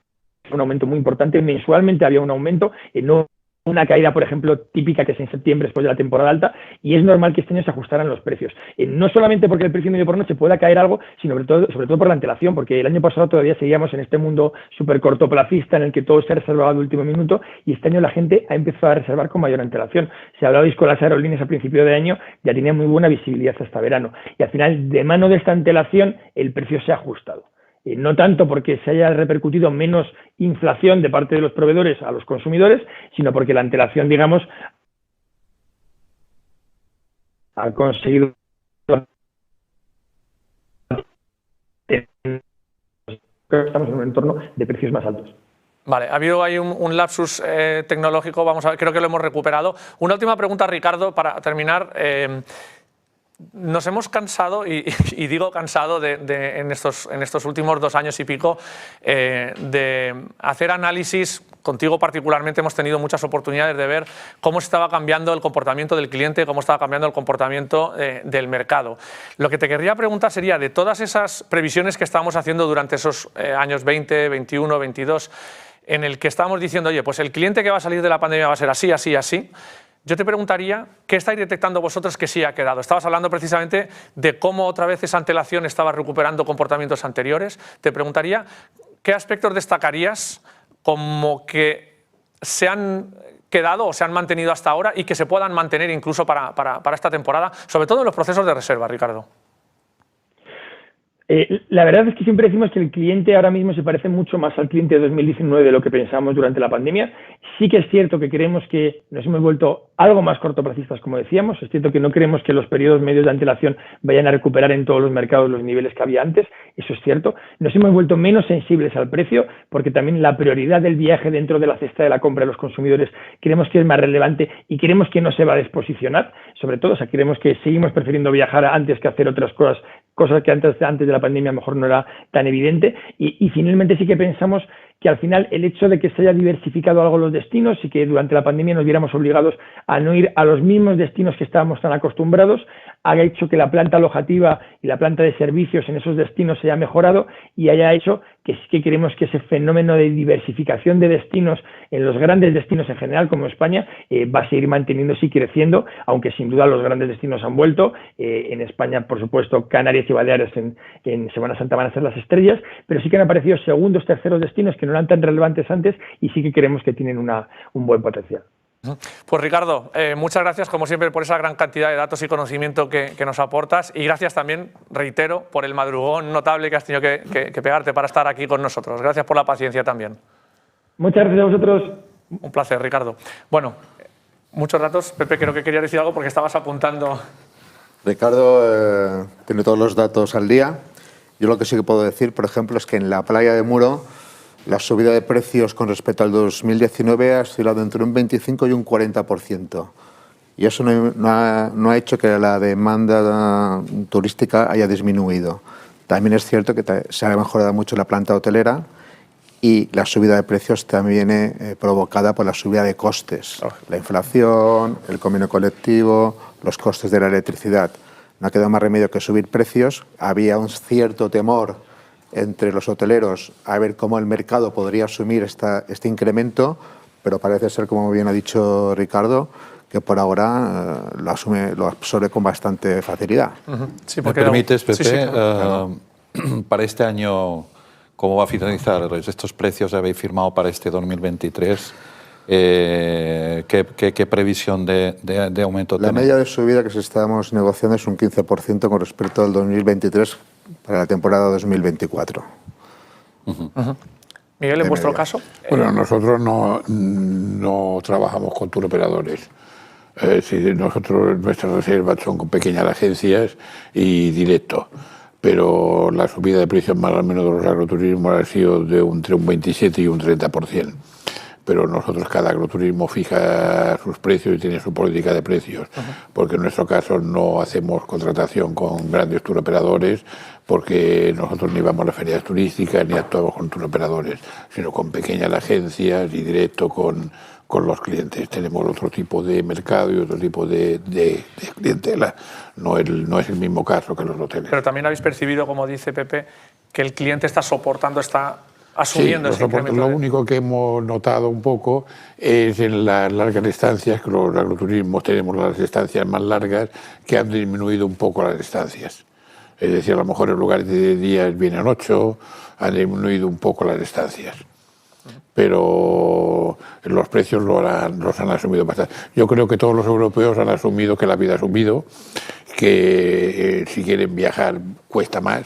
un aumento muy importante. Mensualmente había un aumento, no una caída, por ejemplo, típica que es en septiembre después de la temporada alta, y es normal que este año se ajustaran los precios. No solamente porque el precio medio por noche pueda caer algo, sino sobre todo por la antelación, porque el año pasado todavía seguíamos en este mundo súper cortoplacista en el que todo se reservaba de último minuto, y este año la gente ha empezado a reservar con mayor antelación. Si hablabais con las aerolíneas a principio de año, ya tenía muy buena visibilidad hasta verano, y al final, de mano de esta antelación, el precio se ha ajustado. No tanto porque se haya repercutido menos inflación de parte de los proveedores a los consumidores, sino porque la antelación, digamos, ha conseguido estamos en un entorno de precios más altos. Vale, ha habido ahí un lapsus tecnológico, vamos a ver, creo que lo hemos recuperado. Una última pregunta, Ricardo, para terminar. Nos hemos cansado, y digo cansado, en estos últimos 2 años y pico, de hacer análisis. Contigo particularmente hemos tenido muchas oportunidades de ver cómo estaba cambiando el comportamiento del cliente, cómo estaba cambiando el comportamiento del mercado. Lo que te querría preguntar sería, de todas esas previsiones que estábamos haciendo durante esos años 20, 21, 22, en el que estábamos diciendo, oye, pues el cliente que va a salir de la pandemia va a ser así, así, así. Yo te preguntaría, ¿qué estáis detectando vosotros que sí ha quedado? Estabas hablando precisamente de cómo otra vez esa antelación estaba recuperando comportamientos anteriores. Te preguntaría, ¿qué aspectos destacarías como que se han quedado o se han mantenido hasta ahora y que se puedan mantener incluso para esta temporada, sobre todo en los procesos de reserva, Ricardo? La verdad es que siempre decimos que el cliente ahora mismo se parece mucho más al cliente de 2019 de lo que pensábamos durante la pandemia. Sí que es cierto que creemos que nos hemos vuelto algo más cortoplacistas, como decíamos. Es cierto que no creemos que los periodos medios de antelación vayan a recuperar en todos los mercados los niveles que había antes. Eso es cierto. Nos hemos vuelto menos sensibles al precio, porque también la prioridad del viaje dentro de la cesta de la compra de los consumidores creemos que es más relevante y creemos que no se va a desposicionar. Sobre todo, o sea, creemos que seguimos prefiriendo viajar antes que hacer otras cosas que antes de la pandemia a lo mejor no era tan evidente, y finalmente sí que pensamos que al final el hecho de que se haya diversificado algo los destinos y que durante la pandemia nos viéramos obligados a no ir a los mismos destinos que estábamos tan acostumbrados, ha hecho que la planta alojativa y la planta de servicios en esos destinos se haya mejorado y haya hecho que sí que creemos que ese fenómeno de diversificación de destinos en los grandes destinos en general, como España, va a seguir manteniéndose y creciendo, aunque sin duda los grandes destinos han vuelto. En España, por supuesto, Canarias y Baleares en Semana Santa van a ser las estrellas, pero sí que han aparecido segundos, terceros destinos que no eran tan relevantes antes y sí que creemos que tienen un buen potencial. Pues Ricardo, muchas gracias como siempre por esa gran cantidad de datos y conocimiento que nos aportas, y gracias también, reitero, por el madrugón notable que has tenido que pegarte para estar aquí con nosotros. Gracias por la paciencia también. Muchas gracias a vosotros. Un placer, Ricardo. Bueno, muchos datos. Pepe, creo que quería decir algo porque estabas apuntando. Ricardo tiene todos los datos al día Yo lo que sí que puedo decir, por ejemplo, es que en la playa de Muro la subida de precios con respecto al 2019 ha oscilado entre un 25 y un 40%. Y eso no ha hecho que la demanda turística haya disminuido. También es cierto que se ha mejorado mucho la planta hotelera y la subida de precios también viene provocada por la subida de costes. La inflación, el convenio colectivo, los costes de la electricidad. No ha quedado más remedio que subir precios. Había un cierto temor entre los hoteleros a ver cómo el mercado podría asumir este incremento, pero parece ser, como bien ha dicho Ricardo, que por ahora lo absorbe con bastante facilidad. Sí, ¿me permites, Pepe? Sí, claro. Para este año, ¿cómo va a finalizar? Estos precios habéis firmado para este 2023. ¿Qué previsión de aumento tenéis? La media de subida que estamos negociando es un 15% con respecto al 2023 para la temporada 2024. Miguel, ¿en vuestro caso? Bueno, nosotros no trabajamos con turoperadores. Nuestras reservas son con pequeñas agencias y directo, pero la subida de precios más o menos de los agroturismos ha sido entre un 27 y un 30%. Pero nosotros, cada agroturismo fija sus precios y tiene su política de precios, porque en nuestro caso no hacemos contratación con grandes turoperadores, porque nosotros ni vamos a las ferias turísticas ni actuamos con turoperadores, sino con pequeñas agencias y directo con los clientes. Tenemos otro tipo de mercado y otro tipo de clientela. No es el mismo caso que los hoteles. Pero también habéis percibido, como dice Pepe, que el cliente está soportando, asumiendo ese incremento. Lo único que hemos notado un poco es en las largas estancias, que los agroturismos tenemos las estancias más largas, que han disminuido un poco las estancias. Es decir, a lo mejor en lugar de 10 días vienen 8, han disminuido un poco las estancias. Pero los precios los han asumido bastante. Yo creo que todos los europeos han asumido que la vida ha subido, que si quieren viajar cuesta más,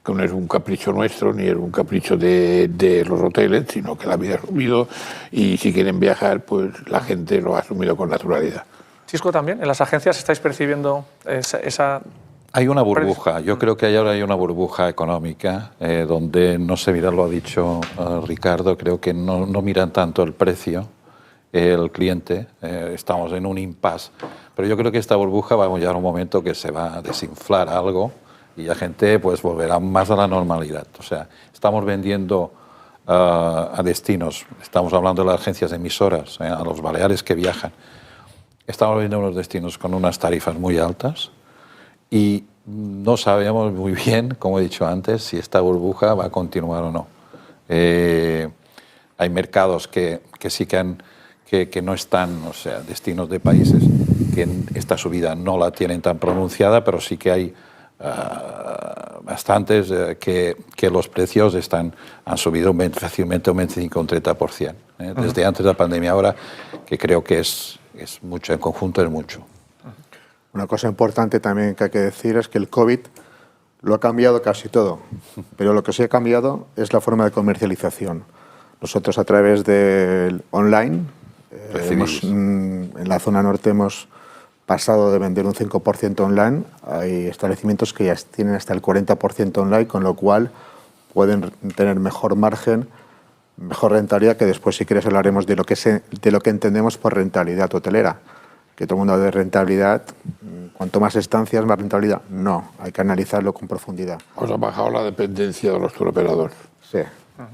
que no es un capricho nuestro ni es un capricho de los hoteles, sino que la vida ha subido y si quieren viajar, pues la gente lo ha asumido con naturalidad. Chisco, también, ¿en las agencias estáis percibiendo esa Hay una burbuja, yo creo que ahora hay una burbuja económica donde, no sé, mira, lo ha dicho Ricardo, creo que no miran tanto el precio, el cliente, estamos en un impasse, pero yo creo que esta burbuja va a llegar un momento que se va a desinflar algo y la gente pues volverá más a la normalidad. O sea, estamos vendiendo a destinos, estamos hablando de las agencias emisoras, a los baleares que viajan, estamos vendiendo unos destinos con unas tarifas muy altas y no sabemos muy bien, como he dicho antes, si esta burbuja va a continuar o no. Hay mercados que sí que no están, o sea, destinos de países que esta subida no la tienen tan pronunciada, pero sí que hay bastantes que los precios han subido fácilmente un 25 o un 30%. Desde antes de la pandemia ahora, que creo que es mucho, en conjunto es mucho. Una cosa importante también que hay que decir es que el COVID lo ha cambiado casi todo, pero lo que sí ha cambiado es la forma de comercialización. Nosotros, a través del online, en la zona norte hemos pasado de vender un 5% online. Hay establecimientos que ya tienen hasta el 40% online, con lo cual pueden tener mejor margen, mejor rentabilidad, que después, si quieres, hablaremos de lo que entendemos por rentabilidad hotelera. Que todo el mundo habla de rentabilidad, cuanto más estancias, más rentabilidad. No, hay que analizarlo con profundidad. Os ha bajado la dependencia de los turoperadores. Sí.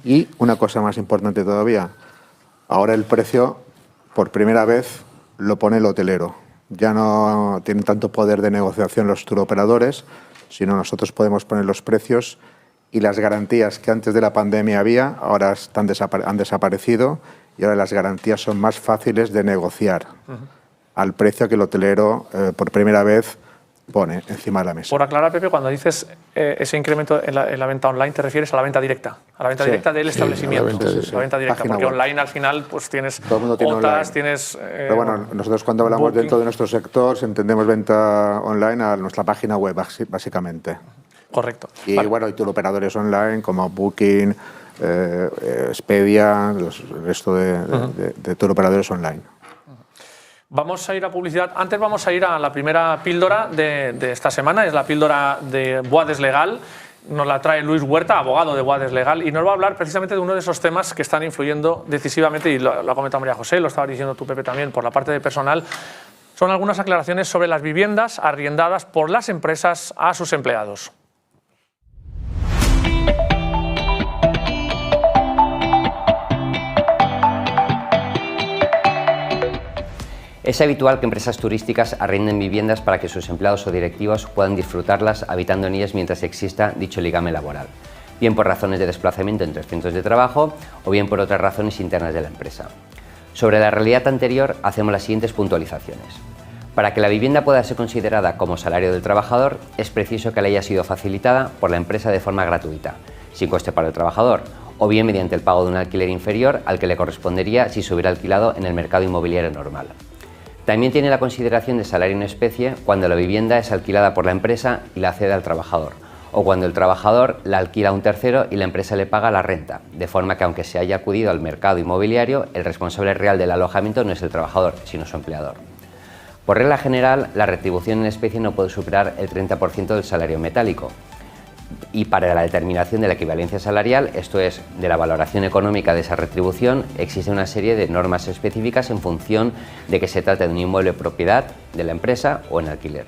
Y una cosa más importante todavía, ahora el precio, por primera vez, lo pone el hotelero. Ya no tienen tanto poder de negociación los turoperadores, sino nosotros podemos poner los precios, y las garantías que antes de la pandemia había, ahora han desaparecido, y ahora las garantías son más fáciles de negociar al precio que el hotelero por primera vez pone encima de la mesa. Por aclarar, Pepe, cuando dices ese incremento en la venta online, te refieres a la venta directa, directa del establecimiento. La venta directa, porque web. Online al final pues tienes OTAs, tienes... Pero bueno, nosotros cuando hablamos dentro de nuestro sector entendemos venta online a nuestra página web, básicamente. Correcto. Y bueno, hay turoperadores online como Booking, Expedia, el resto de turoperadores online. Vamos a ir a publicidad. Antes vamos a ir a la primera píldora de esta semana, es la píldora de Boades Legal. Nos la trae Luis Huerta, abogado de Boades Legal, y nos va a hablar precisamente de uno de esos temas que están influyendo decisivamente, y lo ha comentado María José, lo estaba diciendo tú, Pepe, también, por la parte de personal. Son algunas aclaraciones sobre las viviendas arriendadas por las empresas a sus empleados. Es habitual que empresas turísticas arrienden viviendas para que sus empleados o directivos puedan disfrutarlas habitando en ellas mientras exista dicho ligamen laboral, bien por razones de desplazamiento entre centros de trabajo o bien por otras razones internas de la empresa. Sobre la realidad anterior hacemos las siguientes puntualizaciones. Para que la vivienda pueda ser considerada como salario del trabajador, es preciso que le haya sido facilitada por la empresa de forma gratuita, sin coste para el trabajador, o bien mediante el pago de un alquiler inferior al que le correspondería si se hubiera alquilado en el mercado inmobiliario normal. También tiene la consideración de salario en especie cuando la vivienda es alquilada por la empresa y la cede al trabajador, o cuando el trabajador la alquila a un tercero y la empresa le paga la renta, de forma que aunque se haya acudido al mercado inmobiliario, el responsable real del alojamiento no es el trabajador, sino su empleador. Por regla general, la retribución en especie no puede superar el 30% del salario metálico, y para la determinación de la equivalencia salarial, esto es, de la valoración económica de esa retribución, existe una serie de normas específicas en función de que se trate de un inmueble propiedad de la empresa o en alquiler.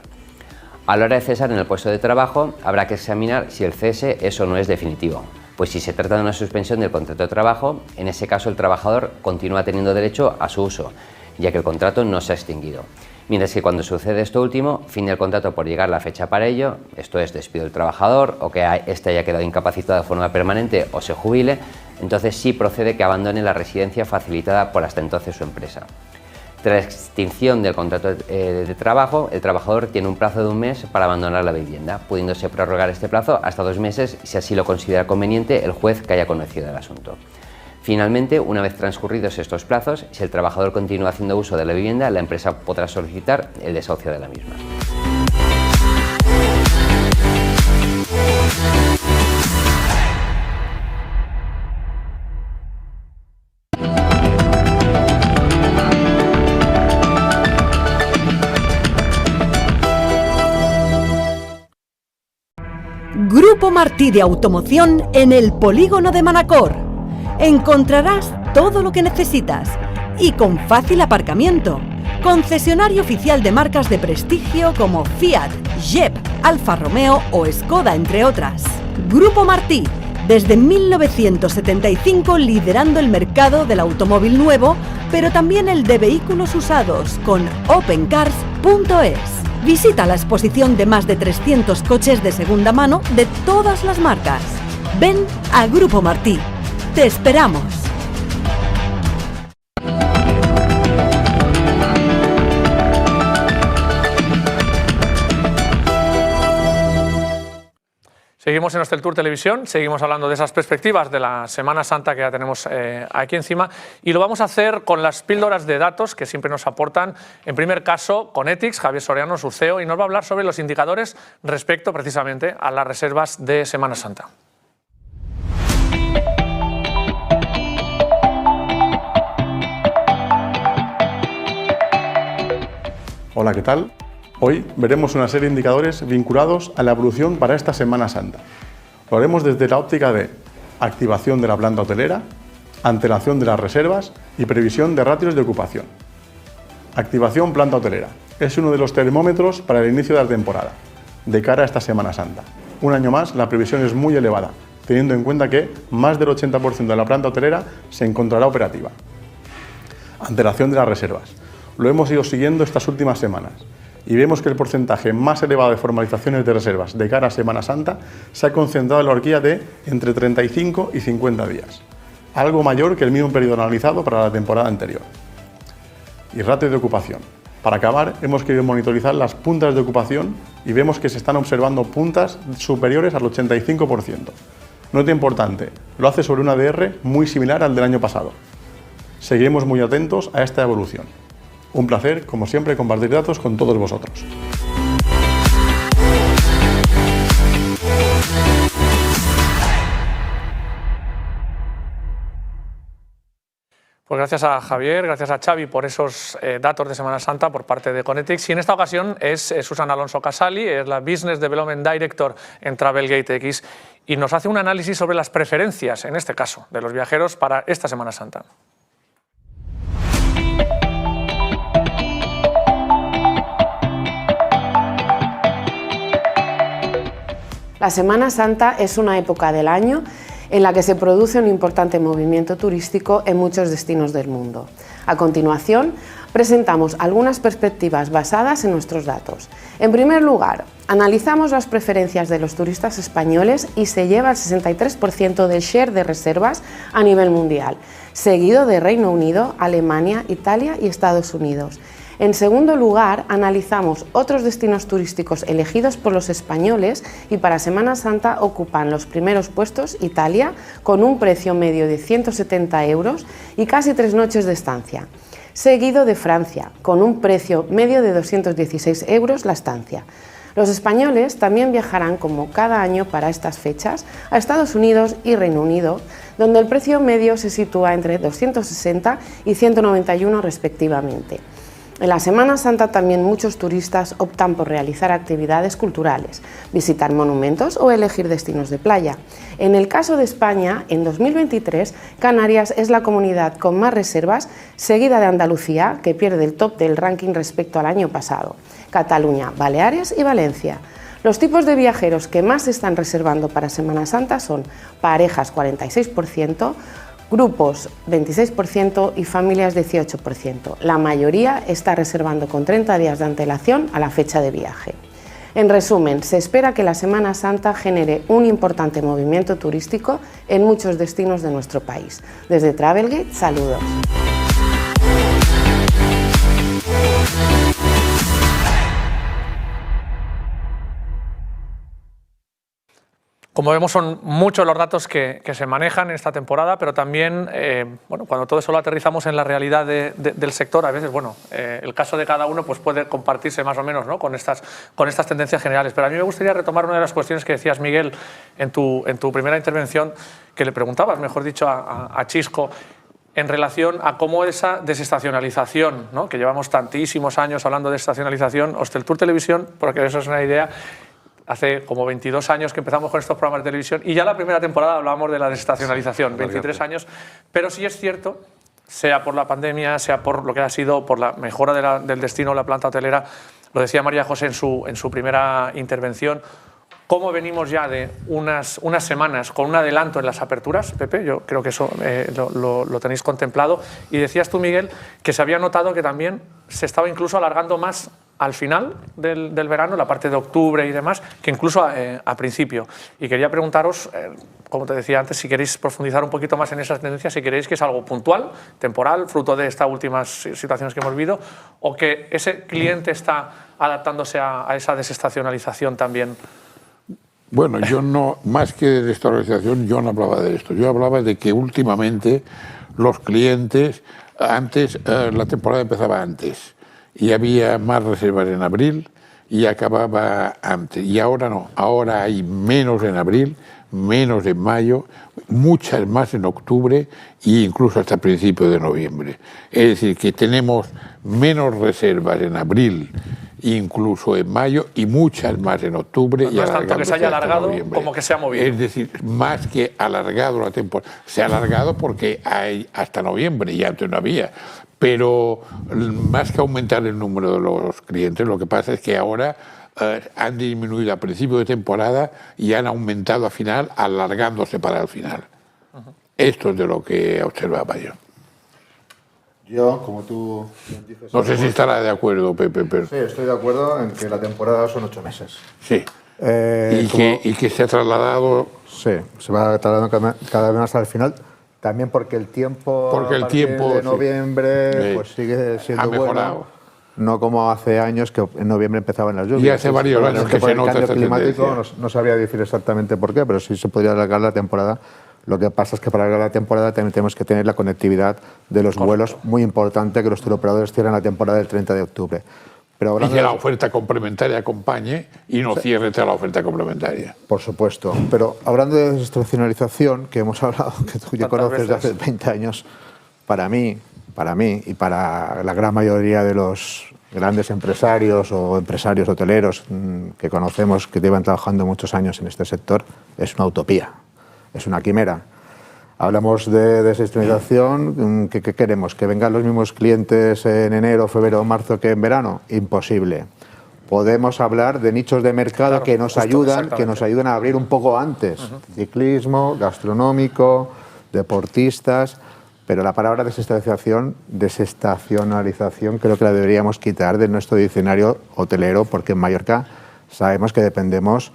A la hora de cesar en el puesto de trabajo, habrá que examinar si el cese es o no es definitivo, pues si se trata de una suspensión del contrato de trabajo, en ese caso el trabajador continúa teniendo derecho a su uso, ya que el contrato no se ha extinguido. Mientras que cuando sucede esto último, fin el contrato por llegar la fecha para ello, esto es, despido del trabajador o que éste haya quedado incapacitado de forma permanente o se jubile, entonces sí procede que abandone la residencia facilitada por hasta entonces su empresa. Tras la extinción del contrato de trabajo, el trabajador tiene un plazo de un mes para abandonar la vivienda, pudiéndose prorrogar este plazo hasta 2 meses si así lo considera conveniente el juez que haya conocido el asunto. Finalmente, una vez transcurridos estos plazos, si el trabajador continúa haciendo uso de la vivienda, la empresa podrá solicitar el desahucio de la misma. Grupo Martí de Automoción en el Polígono de Manacor. Encontrarás todo lo que necesitas y con fácil aparcamiento. Concesionario oficial de marcas de prestigio como Fiat, Jeep, Alfa Romeo o Skoda, entre otras. Grupo Martí, desde 1975 liderando el mercado del automóvil nuevo, pero también el de vehículos usados con opencars.es. Visita la exposición de más de 300 coches de segunda mano de todas las marcas. Ven a Grupo Martí. ¡Te esperamos! Seguimos en Hosteltour Televisión, seguimos hablando de esas perspectivas de la Semana Santa que ya tenemos aquí encima, y lo vamos a hacer con las píldoras de datos que siempre nos aportan, en primer caso con Ethics, Javier Soriano, su CEO, y nos va a hablar sobre los indicadores respecto precisamente a las reservas de Semana Santa. Hola, ¿qué tal? Hoy veremos una serie de indicadores vinculados a la evolución para esta Semana Santa. Lo haremos desde la óptica de activación de la planta hotelera, antelación de las reservas y previsión de ratios de ocupación. Activación planta hotelera. Es uno de los termómetros para el inicio de la temporada, de cara a esta Semana Santa. Un año más, la previsión es muy elevada, teniendo en cuenta que más del 80% de la planta hotelera se encontrará operativa. Antelación de las reservas. Lo hemos ido siguiendo estas últimas semanas y vemos que el porcentaje más elevado de formalizaciones de reservas de cara a Semana Santa se ha concentrado en la horquilla de entre 35 y 50 días, algo mayor que el mismo periodo analizado para la temporada anterior. Y ratio de ocupación. Para acabar, hemos querido monitorizar las puntas de ocupación y vemos que se están observando puntas superiores al 85%. Nota importante, lo hace sobre un ADR muy similar al del año pasado. Seguiremos muy atentos a esta evolución. Un placer, como siempre, compartir datos con todos vosotros. Pues gracias a Javier, gracias a Xavi por esos datos de Semana Santa por parte de Connetics. Y en esta ocasión es Susan Alonso Casali, es la Business Development Director en Travelgate X y nos hace un análisis sobre las preferencias, en este caso, de los viajeros para esta Semana Santa. La Semana Santa es una época del año en la que se produce un importante movimiento turístico en muchos destinos del mundo. A continuación, presentamos algunas perspectivas basadas en nuestros datos. En primer lugar, analizamos las preferencias de los turistas españoles y se lleva el 63% del share de reservas a nivel mundial, seguido de Reino Unido, Alemania, Italia y Estados Unidos. En segundo lugar, analizamos otros destinos turísticos elegidos por los españoles y para Semana Santa ocupan los primeros puestos Italia, con un precio medio de 170 euros y casi 3 noches de estancia, seguido de Francia, con un precio medio de 216 euros la estancia. Los españoles también viajarán, como cada año para estas fechas, a Estados Unidos y Reino Unido, donde el precio medio se sitúa entre 260 y 191 respectivamente. En la Semana Santa también muchos turistas optan por realizar actividades culturales, visitar monumentos o elegir destinos de playa. En el caso de España, en 2023, Canarias es la comunidad con más reservas, seguida de Andalucía, que pierde el top del ranking respecto al año pasado, Cataluña, Baleares y Valencia. Los tipos de viajeros que más se están reservando para Semana Santa son parejas 46%, grupos 26% y familias 18%. La mayoría está reservando con 30 días de antelación a la fecha de viaje. En resumen, se espera que la Semana Santa genere un importante movimiento turístico en muchos destinos de nuestro país. Desde Travelgate, saludos. Como vemos, son muchos los datos que se manejan en esta temporada, pero también, bueno, cuando todo eso lo aterrizamos en la realidad del sector, a veces, bueno, el caso de cada uno pues puede compartirse más o menos, ¿no?, con estas tendencias generales. Pero a mí me gustaría retomar una de las cuestiones que decías, Miguel, en tu primera intervención, que le preguntabas, mejor dicho, a Chisco, en relación a cómo esa desestacionalización, ¿no?, que llevamos tantísimos años hablando de desestacionalización, Hosteltour Televisión, porque eso es una idea. Hace como 22 años que empezamos con estos programas de televisión y ya la primera temporada hablábamos de la desestacionalización, 23 años, pero sí es cierto, sea por la pandemia, sea por lo que ha sido, por la mejora del destino, la planta hotelera, lo decía María José en su primera intervención, cómo venimos ya de unas semanas con un adelanto en las aperturas, Pepe, yo creo que eso lo tenéis contemplado, y decías tú, Miguel, que se había notado que también se estaba incluso alargando más al final del verano, la parte de octubre y demás, que incluso a principio. Y quería preguntaros, como te decía antes, si queréis profundizar un poquito más en esas tendencias, si queréis que es algo puntual, temporal, fruto de estas últimas situaciones que hemos vivido, o que ese cliente está adaptándose a esa desestacionalización también. Bueno, yo no, más que de desestacionalización, yo no hablaba de esto. Yo hablaba de que últimamente los clientes, antes, la temporada empezaba antes y había más reservas en abril y acababa antes. Y ahora no, ahora hay menos en abril, menos en mayo, muchas más en octubre e incluso hasta principios de noviembre. Es decir, que tenemos menos reservas en abril, incluso en mayo, y muchas más en octubre. No es tanto que se haya alargado como que se ha movido. Es decir, más que alargado la temporada. Se ha alargado porque hay hasta noviembre y antes no había. Pero más que aumentar el número de los clientes, lo que pasa es que ahora han disminuido a principio de temporada y han aumentado a final, alargándose para el final. Esto es de lo que observaba yo. Yo, como tú dices... No sé si estará de acuerdo, Pepe, pero... Sí, estoy de acuerdo en que la temporada son 8 meses. Sí. Y que se ha trasladado... Sí, se va trasladando cada vez más al final. También porque el tiempo, de noviembre, pues sigue siendo bueno. No como hace años que en noviembre empezaban las lluvias. Y hace varios años que se nota esta climático no sabría decir exactamente por qué, pero sí se podría alargar la temporada. Lo que pasa es que para alargar la temporada también tenemos que tener la conectividad de los vuelos, muy importante que los turoperadores cierren la temporada del 30 de octubre. Pero y que la oferta complementaria acompañe y no cierre la oferta complementaria. Por supuesto. Pero hablando de desestacionalización, que hemos hablado, que tú ya conoces de hace 20 años, para mí y para la gran mayoría de los grandes empresarios o empresarios hoteleros que conocemos que llevan trabajando muchos años en este sector, es una utopía, es una quimera. Hablamos de desestacionalización, ¿qué queremos? ¿Que vengan los mismos clientes en enero, febrero o marzo que en verano? Imposible. Podemos hablar de nichos de mercado, claro, que nos ayudan a abrir un poco antes. Ciclismo, gastronómico, deportistas, pero la palabra desestacionalización creo que la deberíamos quitar de nuestro diccionario hotelero, porque en Mallorca sabemos que dependemos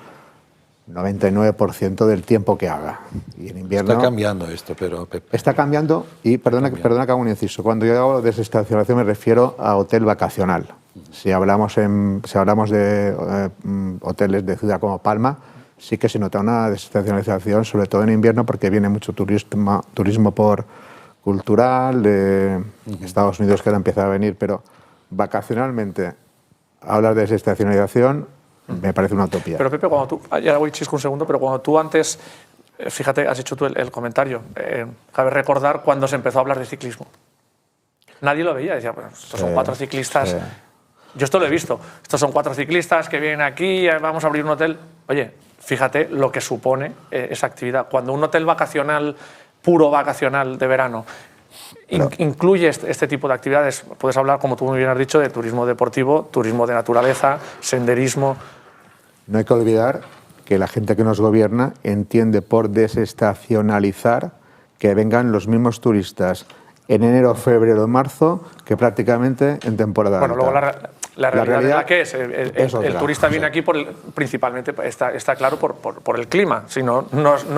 99% del tiempo que haga. Y en invierno... Está cambiando esto, pero... Pepe. Está cambiando y, perdona que haga un inciso, cuando yo hago desestacionalización me refiero a hotel vacacional. Si hablamos de hoteles de ciudad como Palma, sí que se nota una desestacionalización, sobre todo en invierno, porque viene mucho turismo por cultural, de Estados Unidos que ahora empieza a venir, pero vacacionalmente hablar de desestacionalización me parece una utopía. Pero Pepe, cuando tú, ya voy chisco un segundo, pero cuando tú antes, fíjate, has hecho tú el comentario, cabe recordar cuando se empezó a hablar de ciclismo. Nadie lo veía, decía, bueno, estos son 4 ciclistas. Sí. Yo esto lo he visto. Estos son 4 ciclistas que vienen aquí, vamos a abrir un hotel. Oye, fíjate lo que supone esa actividad. Cuando un hotel vacacional, puro vacacional de verano, incluye este tipo de actividades, puedes hablar, como tú muy bien has dicho, de turismo deportivo, turismo de naturaleza, senderismo. No hay que olvidar que la gente que nos gobierna entiende por desestacionalizar que vengan los mismos turistas en enero, febrero, marzo, que prácticamente en temporada alta. Luego la realidad que es el turista viene aquí principalmente, está claro, por el clima, si no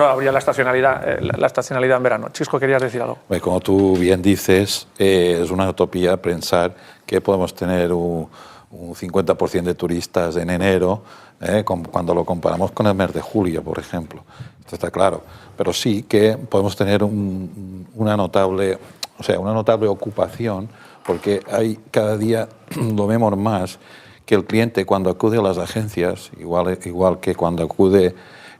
habría la estacionalidad en verano. Chisco, ¿querías decir algo? Como tú bien dices, es una utopía pensar que podemos tener un 50% de turistas en enero, cuando lo comparamos con el mes de julio, por ejemplo. Esto está claro. Pero sí que podemos tener una notable ocupación, porque hay cada día, lo vemos más, que el cliente cuando acude a las agencias, igual que cuando acude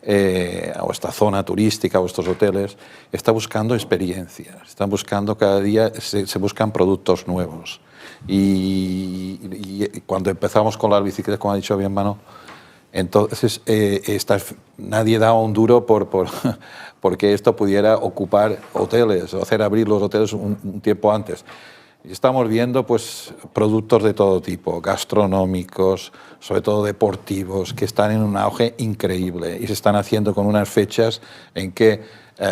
a esta zona turística o estos hoteles, está buscando experiencias, están buscando cada día, se buscan productos nuevos. Y cuando empezamos con las bicicletas, como ha dicho bien Mano, entonces nadie daba un duro porque esto pudiera ocupar hoteles o hacer abrir los hoteles un tiempo antes. Y estamos viendo pues productos de todo tipo, gastronómicos, sobre todo deportivos, que están en un auge increíble y se están haciendo con unas fechas en que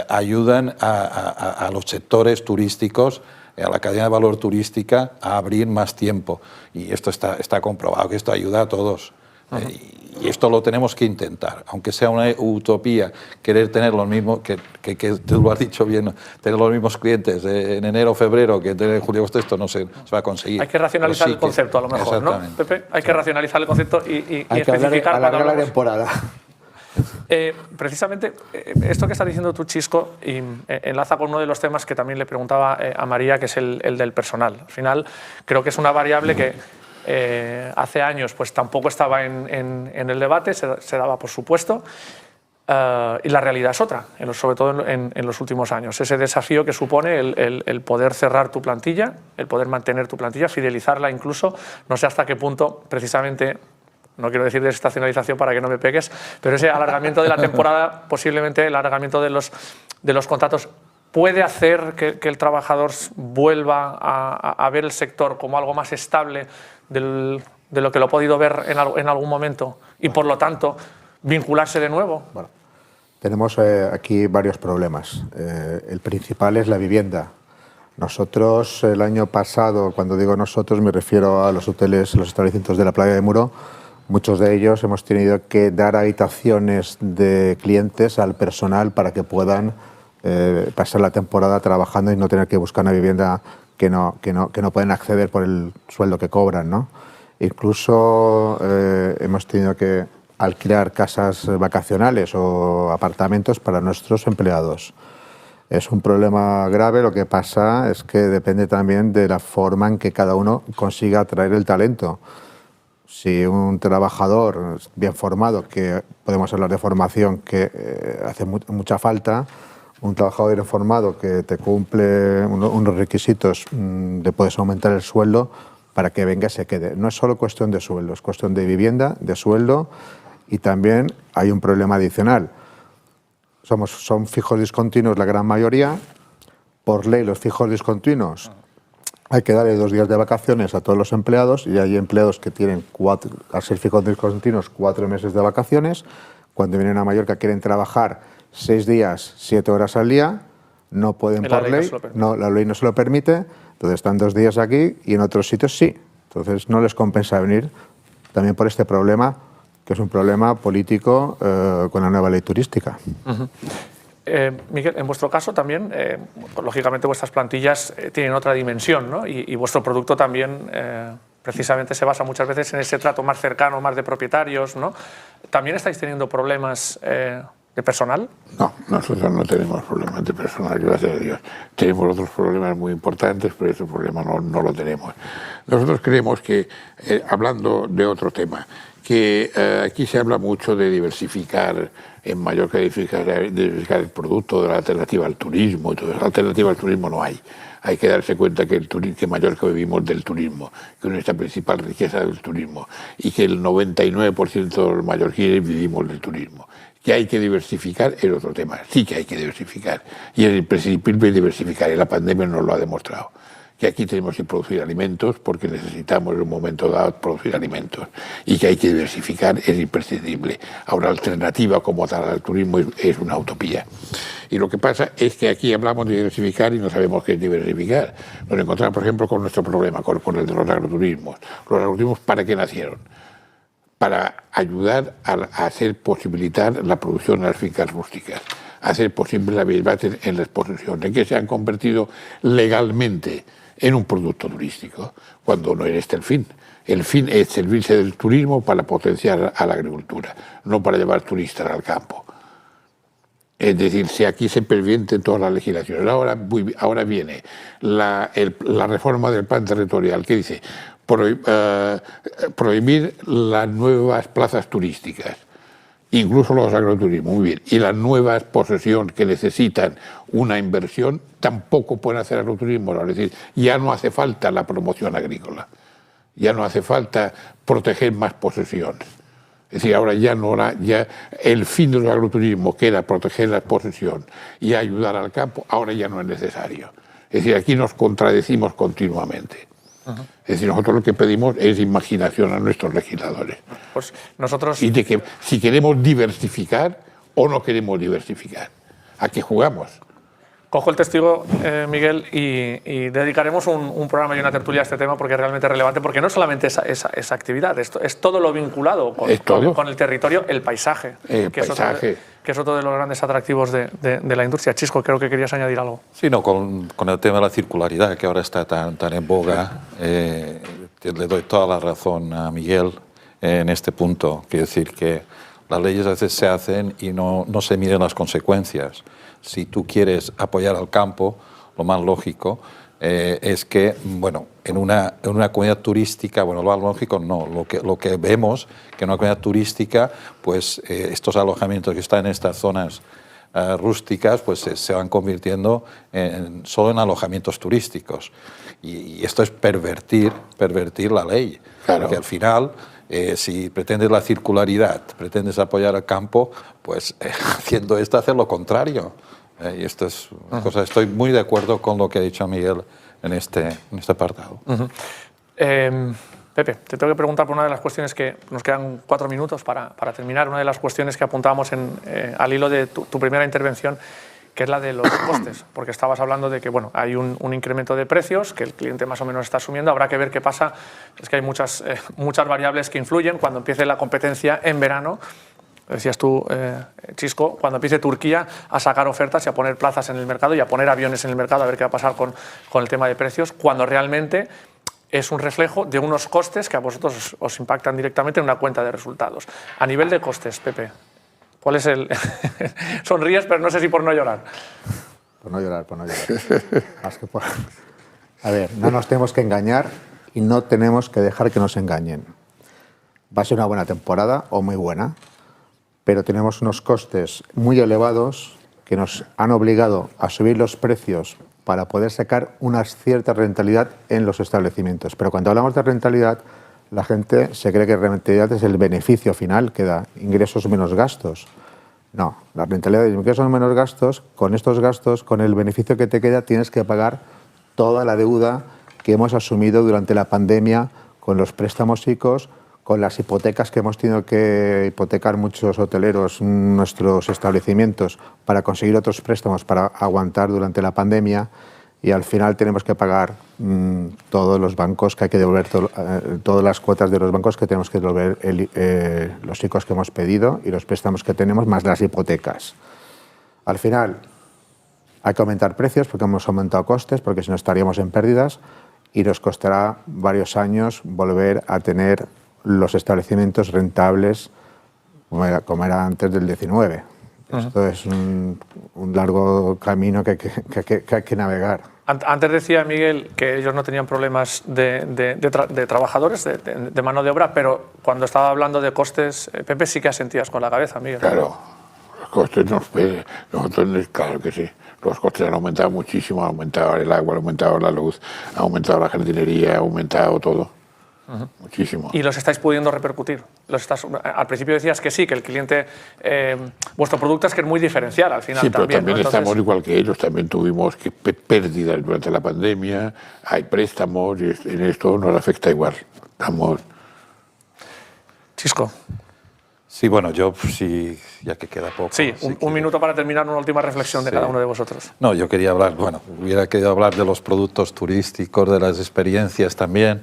ayudan a los sectores turísticos, a la cadena de valor turística, a abrir más tiempo. Y esto está comprobado, que esto ayuda a todos. Y esto lo tenemos que intentar, aunque sea una utopía, querer tener los mismos, que tú lo has dicho bien, tener los mismos clientes en enero o febrero que en julio o agosto, esto no se va a conseguir. Hay que racionalizar el concepto, a lo mejor, ¿no, Pepe? Hay que racionalizar el concepto y especificar. Alargar la temporada. Precisamente, esto que está diciendo tú, Chisco, y enlaza con uno de los temas que también le preguntaba a María, que es el del personal. Al final, creo que es una variable que hace años pues tampoco estaba en el debate, se daba por supuesto, y la realidad es otra, sobre todo en los últimos años. Ese desafío que supone el poder cerrar tu plantilla, el poder mantener tu plantilla, fidelizarla incluso, no sé hasta qué punto precisamente, no quiero decir desestacionalización para que no me pegues, pero ese alargamiento de la temporada, posiblemente el alargamiento de los contratos, puede hacer que el trabajador vuelva a ver el sector como algo más estable de lo que lo ha podido ver en algún momento y, por lo tanto, vincularse de nuevo. Bueno, tenemos aquí varios problemas. El principal es la vivienda. Nosotros, el año pasado, cuando digo nosotros, me refiero a los hoteles, los establecimientos de la Playa de Muro. Muchos de ellos hemos tenido que dar habitaciones de clientes al personal para que puedan pasar la temporada trabajando y no tener que buscar una vivienda que no pueden acceder por el sueldo que cobran, ¿no? Incluso hemos tenido que alquilar casas vacacionales o apartamentos para nuestros empleados. Es un problema grave. Lo que pasa es que depende también de la forma en que cada uno consiga atraer el talento. Si un trabajador bien formado, que podemos hablar de formación, que hace mucha falta, un trabajador informado que te cumple unos requisitos, le puedes aumentar el sueldo para que venga y se quede. No es solo cuestión de sueldo, es cuestión de vivienda, de sueldo, y también hay un problema adicional. Son fijos discontinuos la gran mayoría. Por ley, los fijos discontinuos hay que darle 2 días de vacaciones a todos los empleados, y hay empleados que tienen, al ser fijos discontinuos, 4 meses de vacaciones. Cuando vienen a Mallorca quieren trabajar 6 días, 7 horas al día, no pueden por ley, la ley no se lo permite, entonces están 2 días aquí y en otros sitios sí. Entonces no les compensa venir, también por este problema, que es un problema político con la nueva ley turística. Miguel, en vuestro caso también, lógicamente vuestras plantillas tienen otra dimensión, ¿no? Y vuestro producto también precisamente se basa muchas veces en ese trato más cercano, más de propietarios, ¿no? ¿También estáis teniendo problemas de personal? No, nosotros no tenemos problemas de personal, gracias a Dios. Tenemos otros problemas muy importantes, pero ese problema no lo tenemos. Nosotros creemos que, hablando de otro tema, que aquí se habla mucho de diversificar en Mallorca, diversificar el producto, de la alternativa al turismo. Y todo eso. Alternativa al turismo no hay. Hay que darse cuenta que en Mallorca vivimos del turismo, que nuestra principal riqueza es el turismo, y que el 99% de los mallorquines vivimos del turismo. Que hay que diversificar es otro tema. Sí que hay que diversificar. Y es imprescindible diversificar, y la pandemia nos lo ha demostrado. Que aquí tenemos que producir alimentos porque necesitamos en un momento dado producir alimentos, y que hay que diversificar es imprescindible. Ahora, alternativa como tal al turismo es una utopía. Y lo que pasa es que aquí hablamos de diversificar y no sabemos qué es diversificar. Nos encontramos, por ejemplo, con nuestro problema, con el de los agroturismos. Los agroturismos, ¿para qué nacieron? Para ayudar a hacer posibilitar la producción en las fincas rústicas, hacer posible la viabilidad en la exposición, en que se han convertido legalmente en un producto turístico, cuando no es este el fin. El fin es servirse del turismo para potenciar a la agricultura, no para llevar turistas al campo. Es decir, si aquí se pervierte todas las legislaciones. Ahora viene la reforma del plan territorial que dice prohibir las nuevas plazas turísticas, incluso los agroturismos, muy bien, y las nuevas posesiones que necesitan una inversión tampoco pueden hacer agroturismo. Es decir, ya no hace falta la promoción agrícola, ya no hace falta proteger más posesiones. Es decir, ahora ya el fin del agroturismo, que era proteger la posesión y ayudar al campo, ahora ya no es necesario. Es decir, aquí nos contradecimos continuamente. Es decir, nosotros lo que pedimos es imaginación a nuestros legisladores. Pues nosotros... Y de que si queremos diversificar o no queremos diversificar. ¿A qué jugamos? Cojo el testigo, Miguel, y dedicaremos un programa y una tertulia a este tema porque es realmente relevante, porque no solamente esa actividad, esto es todo lo vinculado con el territorio, el paisaje, que es otro de los grandes atractivos de la industria. Chisco, creo que querías añadir algo. Sí, no, con el tema de la circularidad, que ahora está tan en boga, le doy toda la razón a Miguel en este punto. Quiero decir que las leyes a veces se hacen y no se miden las consecuencias. Si tú quieres apoyar al campo, lo más lógico es que, bueno, en una comunidad turística, bueno, lo más lógico no, lo que vemos, que en una comunidad turística, pues estos alojamientos que están en estas zonas rústicas, pues se van convirtiendo solo en alojamientos turísticos. Y esto es pervertir la ley, claro. Porque al final... si pretendes la circularidad, pretendes apoyar al campo, pues haciendo esto hacer lo contrario. Y esto es una cosa, estoy muy de acuerdo con lo que ha dicho Miguel en este apartado. Pepe, te tengo que preguntar por una de las cuestiones que nos quedan 4 minutos para terminar, una de las cuestiones que apuntábamos al hilo de tu primera intervención, que es la de los costes, porque estabas hablando de que bueno, hay un incremento de precios que el cliente más o menos está asumiendo, habrá que ver qué pasa, es que hay muchas variables que influyen cuando empiece la competencia en verano. Decías tú, Chisco, cuando empiece Turquía a sacar ofertas y a poner plazas en el mercado y a poner aviones en el mercado, a ver qué va a pasar con el tema de precios, cuando realmente es un reflejo de unos costes que a vosotros os impactan directamente en una cuenta de resultados. A nivel de costes, Pepe, ¿cuál es el...? Sonríes, pero no sé si por no llorar. Por no llorar. Más que por... A ver, no nos tenemos que engañar y no tenemos que dejar que nos engañen. Va a ser una buena temporada o muy buena, pero tenemos unos costes muy elevados que nos han obligado a subir los precios para poder sacar una cierta rentabilidad en los establecimientos. Pero cuando hablamos de rentabilidad, la gente se cree que rentabilidad es el beneficio final que da, ingresos menos gastos. No, la rentabilidad es ingresos menos gastos, con estos gastos, con el beneficio que te queda, tienes que pagar toda la deuda que hemos asumido durante la pandemia con los préstamos ICOs, con las hipotecas que hemos tenido que hipotecar muchos hoteleros nuestros establecimientos para conseguir otros préstamos para aguantar durante la pandemia, y al final tenemos que pagar todos los bancos que hay que devolver, todas las cuotas de los bancos que tenemos que devolver, los ICOs que hemos pedido y los préstamos que tenemos, más las hipotecas. Al final hay que aumentar precios porque hemos aumentado costes, porque si no estaríamos en pérdidas, y nos costará varios años volver a tener los establecimientos rentables como era antes del 19. Esto es un largo camino que hay que navegar. Antes decía Miguel que ellos no tenían problemas de trabajadores, de mano de obra, pero cuando estaba hablando de costes, Pepe, sí que asentías con la cabeza, Miguel. Claro, los costes nosotros, claro que sí. Los costes han aumentado muchísimo, ha aumentado el agua, ha aumentado la luz, ha aumentado la jardinería, ha aumentado todo. Muchísimo. ¿Y los estáis pudiendo repercutir? Al principio decías que sí, que el cliente, vuestro producto es que es muy diferencial al final. Sí, pero también ¿no? estamos igual que ellos, también tuvimos pérdidas durante la pandemia, hay préstamos y en esto nos afecta igual. Estamos... Chisco. Sí, bueno, yo sí, ya que queda poco. Sí, un minuto para terminar, una última reflexión de cada uno de vosotros. No, yo quería hablar, hubiera querido hablar de los productos turísticos, de las experiencias también.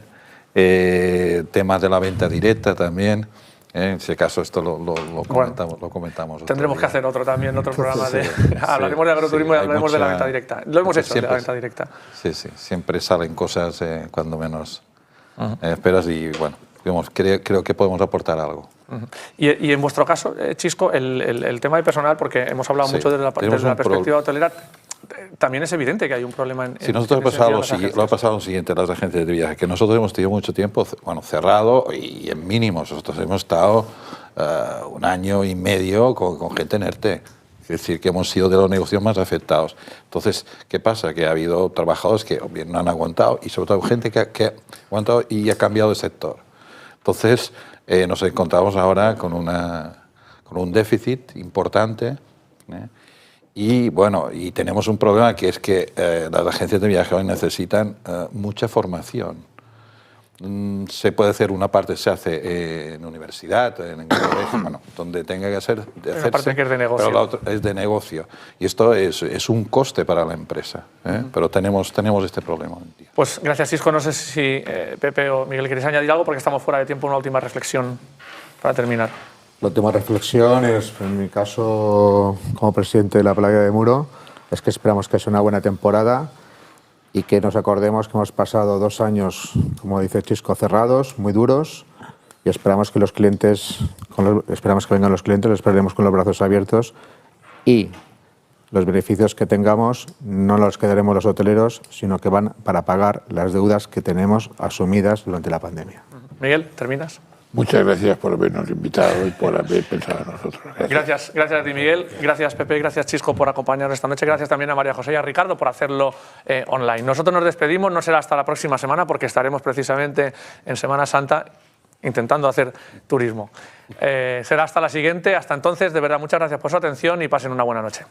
Temas de la venta directa también. En ese caso esto lo comentamos. Tendremos que hacer otro programa de... hablaremos de agroturismo y hablaremos de la venta directa. Lo hemos hecho, de la venta directa. Sí, siempre salen cosas cuando menos esperas y bueno, creo que podemos aportar algo. Y en vuestro caso, Chisco, el tema de personal, porque hemos hablado mucho desde la perspectiva hotelera, también es evidente que hay un problema en... Sí, nosotros lo ha pasado lo siguiente, las agencias de viaje, que nosotros hemos tenido mucho tiempo cerrado y en mínimos. Nosotros hemos estado 1 año y medio con gente en ERTE. Es decir, que hemos sido de los negocios más afectados. Entonces, ¿qué pasa? Que ha habido trabajadores que bien no han aguantado y sobre todo gente que ha aguantado y ha cambiado de sector. Entonces, nos encontramos ahora con un déficit importante. Y bueno, y tenemos un problema que es que las agencias de viaje hoy necesitan mucha formación. Se puede hacer, una parte se hace en universidad, en colegio, donde tenga que hacerse. Una parte que es de negocio. Pero la otra es de negocio. Y esto es un coste para la empresa. Pero tenemos este problema hoy en día. Pues gracias, Chisco. No sé si Pepe o Miguel queréis añadir algo, porque estamos fuera de tiempo. Una última reflexión para terminar. La última reflexión es, en mi caso, como presidente de la Playa de Muro, es que esperamos que sea una buena temporada y que nos acordemos que hemos pasado 2 años, como dice Chisco, cerrados, muy duros, y esperamos que los clientes, esperamos que vengan los clientes, los esperaremos con los brazos abiertos, y los beneficios que tengamos no los quedaremos los hoteleros, sino que van para pagar las deudas que tenemos asumidas durante la pandemia. Miguel, ¿terminas? Muchas gracias por habernos invitado y por haber pensado en nosotros. Gracias a ti, Miguel. Gracias, Pepe. Gracias, Chisco, por acompañarnos esta noche. Gracias también a María José y a Ricardo por hacerlo online. Nosotros nos despedimos, no será hasta la próxima semana, porque estaremos precisamente en Semana Santa intentando hacer turismo. Será hasta la siguiente. Hasta entonces, de verdad, muchas gracias por su atención y pasen una buena noche.